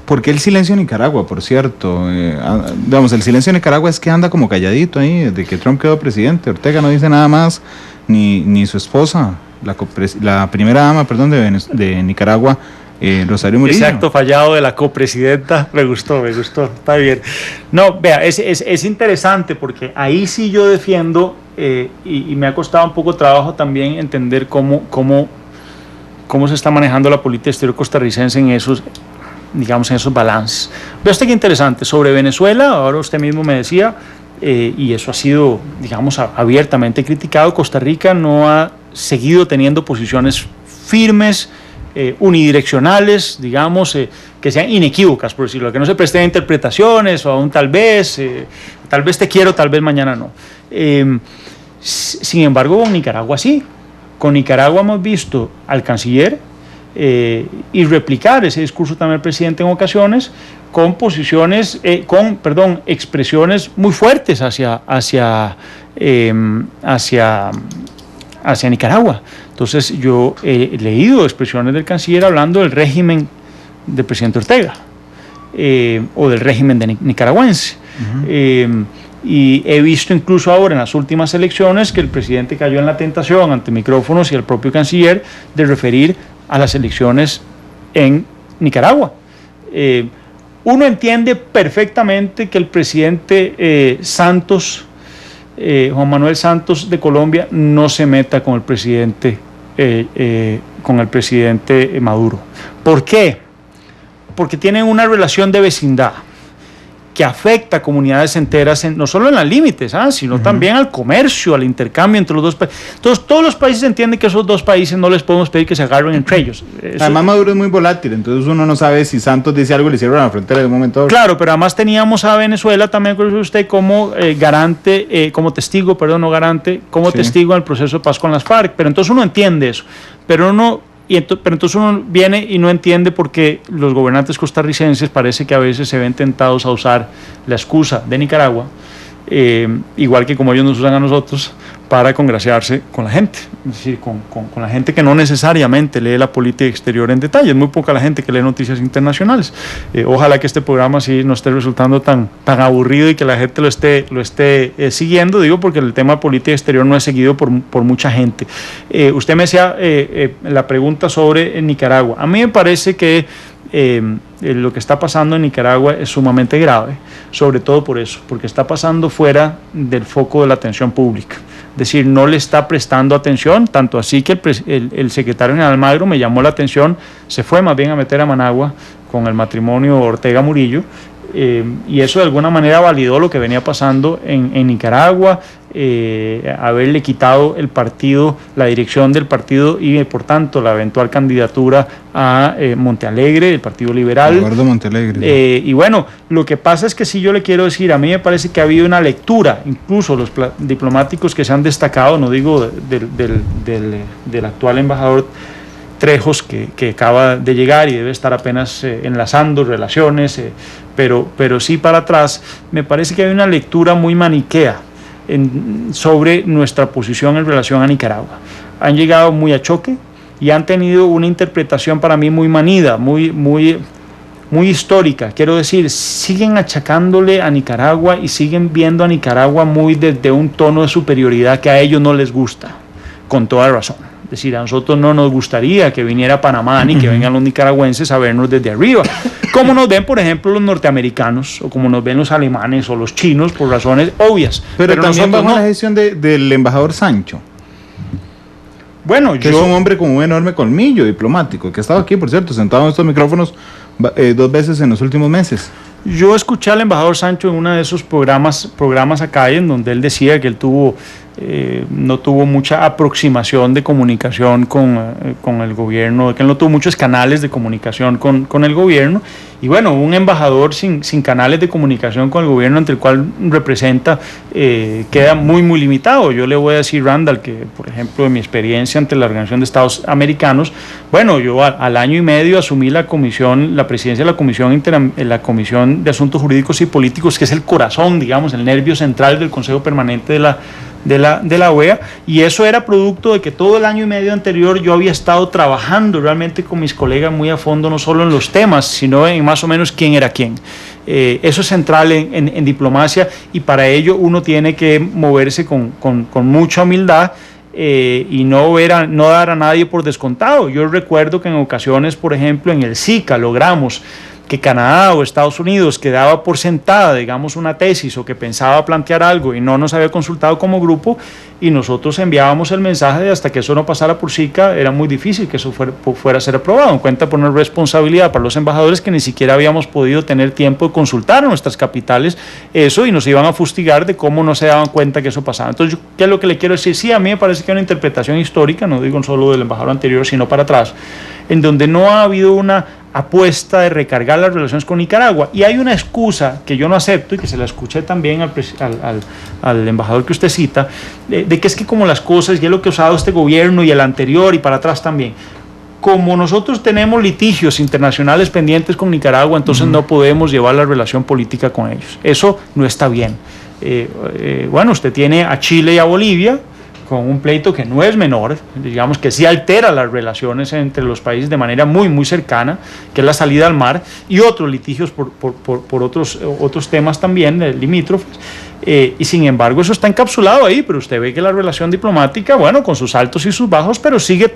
¿por qué el silencio en Nicaragua, por cierto? Digamos, el silencio en Nicaragua es que anda como calladito ahí, desde que Trump quedó presidente. Ortega no dice nada más, ni su esposa, la primera dama, perdón, de Nicaragua, Rosario Murillo. Ese acto fallado de la copresidenta, me gustó, está bien. No, vea, es interesante porque ahí sí yo defiendo, y me ha costado un poco trabajo también entender cómo se está manejando la política exterior costarricense en esos balances. Vea usted qué interesante, sobre Venezuela, ahora usted mismo me decía, y eso ha sido, digamos, abiertamente criticado. Costa Rica no ha seguido teniendo posiciones firmes, unidireccionales, digamos, que sean inequívocas, por decirlo, que no se presten a interpretaciones o a un tal vez te quiero, tal vez mañana no. Sin embargo, con Nicaragua sí. Con Nicaragua hemos visto al canciller y replicar ese discurso también el presidente en ocasiones, con posiciones, expresiones muy fuertes hacia Nicaragua. Entonces yo he leído expresiones del canciller hablando del régimen del presidente Ortega o del régimen nicaragüense. Y he visto incluso ahora en las últimas elecciones que el presidente cayó en la tentación ante micrófonos y el propio canciller de referir a las elecciones en Nicaragua. Uno entiende perfectamente que el presidente Juan Manuel Santos de Colombia no se meta con el presidente Maduro. ¿Por qué? Porque tienen una relación de vecindad que afecta a comunidades enteras, no solo en los límites, sino también al comercio, al intercambio entre los dos países. Entonces, todos los países entienden que esos dos países no les podemos pedir que se agarren entre ellos. Además, Maduro es muy volátil, entonces uno no sabe si Santos dice algo y le cierran la frontera de un momento a otro. Claro, pero además teníamos a Venezuela también, con usted, como testigo en el proceso de paz con las FARC. Pero entonces uno entiende eso, pero entonces uno viene y no entiende por qué los gobernantes costarricenses parece que a veces se ven tentados a usar la excusa de Nicaragua, igual que como ellos nos usan a nosotros, para congraciarse con la gente, es decir, con la gente que no necesariamente lee la política exterior en detalle. Es muy poca la gente que lee noticias internacionales. Ojalá que este programa sí no esté resultando tan aburrido y que la gente lo esté siguiendo, digo, porque el tema de política exterior no es seguido por mucha gente. Usted me hacía la pregunta sobre Nicaragua. A mí me parece que lo que está pasando en Nicaragua es sumamente grave, sobre todo por eso, porque está pasando fuera del foco de la atención pública. Es decir, no le está prestando atención, tanto así que el secretario general Almagro me llamó la atención, se fue más bien a meter a Managua con el matrimonio Ortega-Murillo, y eso de alguna manera validó lo que venía pasando en Nicaragua, haberle quitado el partido, la dirección del partido y por tanto la eventual candidatura a Montealegre, el Partido Liberal. Eduardo Montealegre. Y bueno, lo que pasa es que sí, yo le quiero decir, a mí me parece que ha habido una lectura, incluso los diplomáticos que se han destacado, no digo del actual embajador Trejos, que acaba de llegar y debe estar apenas enlazando relaciones, pero sí para atrás, me parece que hay una lectura muy maniquea sobre nuestra posición en relación a Nicaragua. Han llegado muy a choque y han tenido una interpretación para mí muy manida, muy histórica. Quiero decir, siguen achacándole a Nicaragua y siguen viendo a Nicaragua muy desde un tono de superioridad que a ellos no les gusta, con toda razón. Es decir, a nosotros no nos gustaría que viniera Panamá ni que vengan los nicaragüenses a vernos desde arriba, como nos ven, por ejemplo, los norteamericanos, o como nos ven los alemanes o los chinos, por razones obvias. Pero también bajo la gestión del embajador Sancho. Bueno, que es un hombre con un enorme colmillo diplomático, que ha estado aquí, por cierto, sentado en estos micrófonos 2 veces en los últimos meses. Yo escuché al embajador Sancho en uno de esos programas acá, en donde él decía que él no tuvo mucha aproximación de comunicación con el gobierno, que él no tuvo muchos canales de comunicación con el gobierno. Y bueno, un embajador sin canales de comunicación con el gobierno ante el cual representa queda muy limitado. Yo le voy a decir, Randall, que por ejemplo en mi experiencia ante la Organización de Estados Americanos, bueno, yo al año y medio asumí la presidencia de la Comisión de Asuntos Jurídicos y Políticos, que es el corazón, digamos, el nervio central del Consejo Permanente de la OEA, y eso era producto de que todo el año y medio anterior yo había estado trabajando realmente con mis colegas muy a fondo, no solo en los temas, sino en más o menos quién era quién. Eso es central en diplomacia, y para ello uno tiene que moverse con mucha humildad y no dar a nadie por descontado. Yo recuerdo que en ocasiones, por ejemplo, en el SICA logramos que Canadá o Estados Unidos, que daba por sentada, digamos, una tesis o que pensaba plantear algo y no nos había consultado como grupo, y nosotros enviábamos el mensaje de hasta que eso no pasara por SICA, era muy difícil que eso fuera a ser aprobado. En cuenta por una responsabilidad para los embajadores que ni siquiera habíamos podido tener tiempo de consultar a nuestras capitales eso, y nos iban a fustigar de cómo no se daban cuenta que eso pasaba. Entonces, ¿qué es lo que le quiero decir? Sí, a mí me parece que hay una interpretación histórica, no digo solo del embajador anterior, sino para atrás, en donde no ha habido una apuesta de recargar las relaciones con Nicaragua, y hay una excusa que yo no acepto y que se la escuché también al embajador que usted cita, de que es que como las cosas, y es lo que ha usado este gobierno y el anterior y para atrás también, como nosotros tenemos litigios internacionales pendientes con Nicaragua, entonces no podemos llevar la relación política con ellos. Eso no está bien. Bueno, usted tiene a Chile y a Bolivia con un pleito que no es menor, digamos que sí altera las relaciones entre los países de manera muy cercana, que es la salida al mar, y otros litigios por otros temas también limítrofes, y sin embargo eso está encapsulado ahí, pero usted ve que la relación diplomática, bueno, con sus altos y sus bajos, pero sigue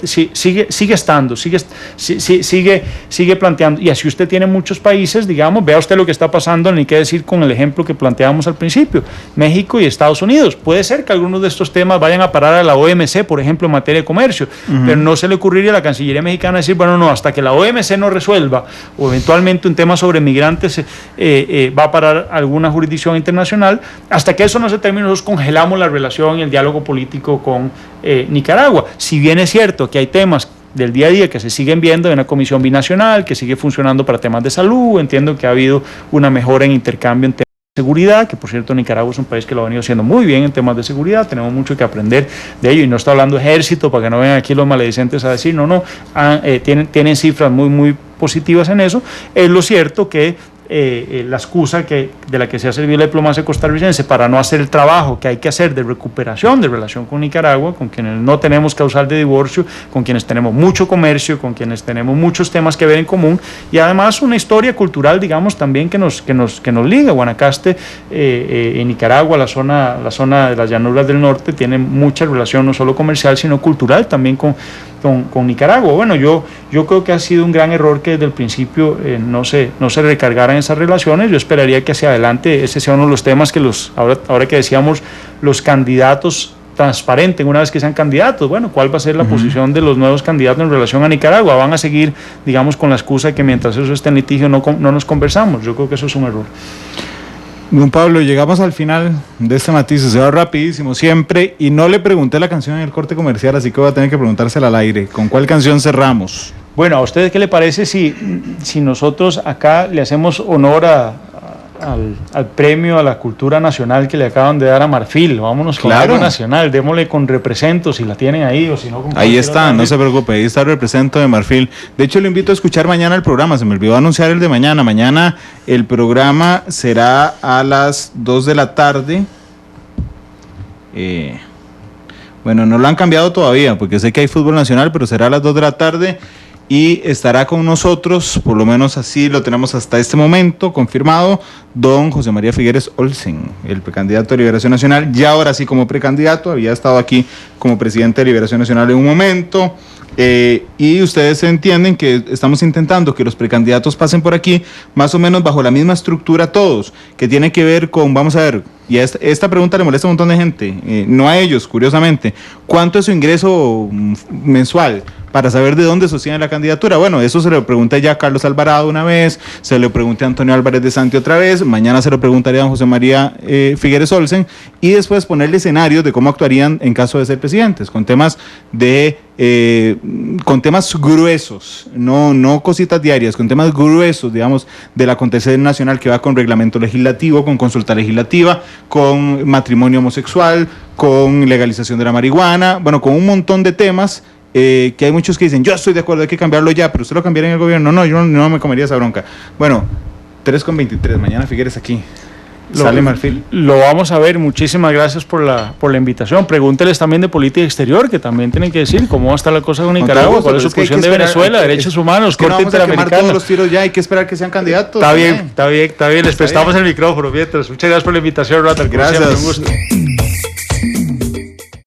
estando, sigue planteando, y así usted tiene muchos países, digamos, vea usted lo que está pasando, ni qué decir con el ejemplo que planteábamos al principio, México y Estados Unidos. Puede ser que algunos de estos temas vayan a parar a la OMC, por ejemplo, en materia de comercio, pero no se le ocurriría a la Cancillería mexicana decir, bueno, no, hasta que la OMC no resuelva, o eventualmente un tema sobre migrantes va a parar alguna jurisdicción internacional. Hasta que eso no se termine, nosotros congelamos la relación y el diálogo político con Nicaragua. Si bien es cierto que hay temas del día a día que se siguen viendo en una comisión binacional, que sigue funcionando para temas de salud, entiendo que ha habido una mejora en intercambio en temas de seguridad, que por cierto Nicaragua es un país que lo ha venido haciendo muy bien en temas de seguridad, tenemos mucho que aprender de ello, y no está hablando ejército para que no vengan aquí los maledicentes a decir, tienen cifras muy positivas en eso. Es lo cierto que la excusa de la que se ha servido la diplomacia costarricense para no hacer el trabajo que hay que hacer de recuperación de relación con Nicaragua, con quienes no tenemos causal de divorcio, con quienes tenemos mucho comercio, con quienes tenemos muchos temas que ver en común, y además una historia cultural, digamos, también que nos liga. Guanacaste en Nicaragua, la zona de las llanuras del norte, tiene mucha relación no solo comercial sino cultural también con Nicaragua. Bueno, yo creo que ha sido un gran error que desde el principio no se recargaran esas relaciones. Yo esperaría que hacia adelante ese sea uno de los temas que ahora que decíamos los candidatos transparenten una vez que sean candidatos. Bueno, ¿cuál va a ser la posición de los nuevos candidatos en relación a Nicaragua? ¿Van a seguir, digamos, con la excusa de que mientras eso esté en litigio no nos conversamos? Yo creo que eso es un error. Don Pablo, llegamos al final de este matiz, se va rapidísimo siempre, y no le pregunté la canción en el corte comercial, así que voy a tener que preguntársela al aire. ¿Con cuál canción cerramos? Bueno, ¿a ustedes qué le parece si nosotros acá le hacemos honor al premio a la cultura nacional que le acaban de dar a Marfil? Vámonos con algo nacional, démosle con Represento, si la tienen ahí, o si no con... Ahí está, no se preocupe, ahí está el Represento de Marfil. De hecho, lo invito a escuchar mañana el programa, se me olvidó anunciar el de mañana. Mañana el programa será a las 2 de la tarde. Bueno, no lo han cambiado todavía, porque sé que hay fútbol nacional, pero será a las 2 de la tarde. Y estará con nosotros, por lo menos así lo tenemos hasta este momento, confirmado, don José María Figueres Olsen, el precandidato de Liberación Nacional, ya ahora sí como precandidato, había estado aquí como presidente de Liberación Nacional en un momento, y ustedes entienden que estamos intentando que los precandidatos pasen por aquí, más o menos bajo la misma estructura todos, que tiene que ver con, vamos a ver, y esta pregunta le molesta a un montón de gente, no a ellos, curiosamente, ¿cuánto es su ingreso mensual? Para saber de dónde sostiene la candidatura. Bueno, eso se lo pregunté ya a Carlos Alvarado una vez, se lo pregunté a Antonio Álvarez de Santi otra vez, mañana se lo preguntaría a don José María Figueres Olsen, y después ponerle escenarios de cómo actuarían en caso de ser presidentes, con temas gruesos, no cositas diarias, con temas gruesos, digamos, del acontecer nacional que va con reglamento legislativo, con consulta legislativa, con matrimonio homosexual, con legalización de la marihuana, bueno, con un montón de temas. Que hay muchos que dicen, yo estoy de acuerdo, hay que cambiarlo ya, pero usted lo cambiaría en el gobierno. No, yo no me comería esa bronca. Bueno, 3:23, mañana Figueres aquí. Sale Marfil. Lo vamos a ver, muchísimas gracias por la invitación. Pregúnteles también de política exterior, que también tienen que decir cómo va a estar la cosa con Nicaragua, cuál es su posición de Venezuela, derechos humanos, corte interamericana. Todos los tiros ya, hay que esperar que sean candidatos. Está bien, les prestamos el micrófono, mientras. Muchas gracias por la invitación, Ratal. Gracias. Siempre, un gusto.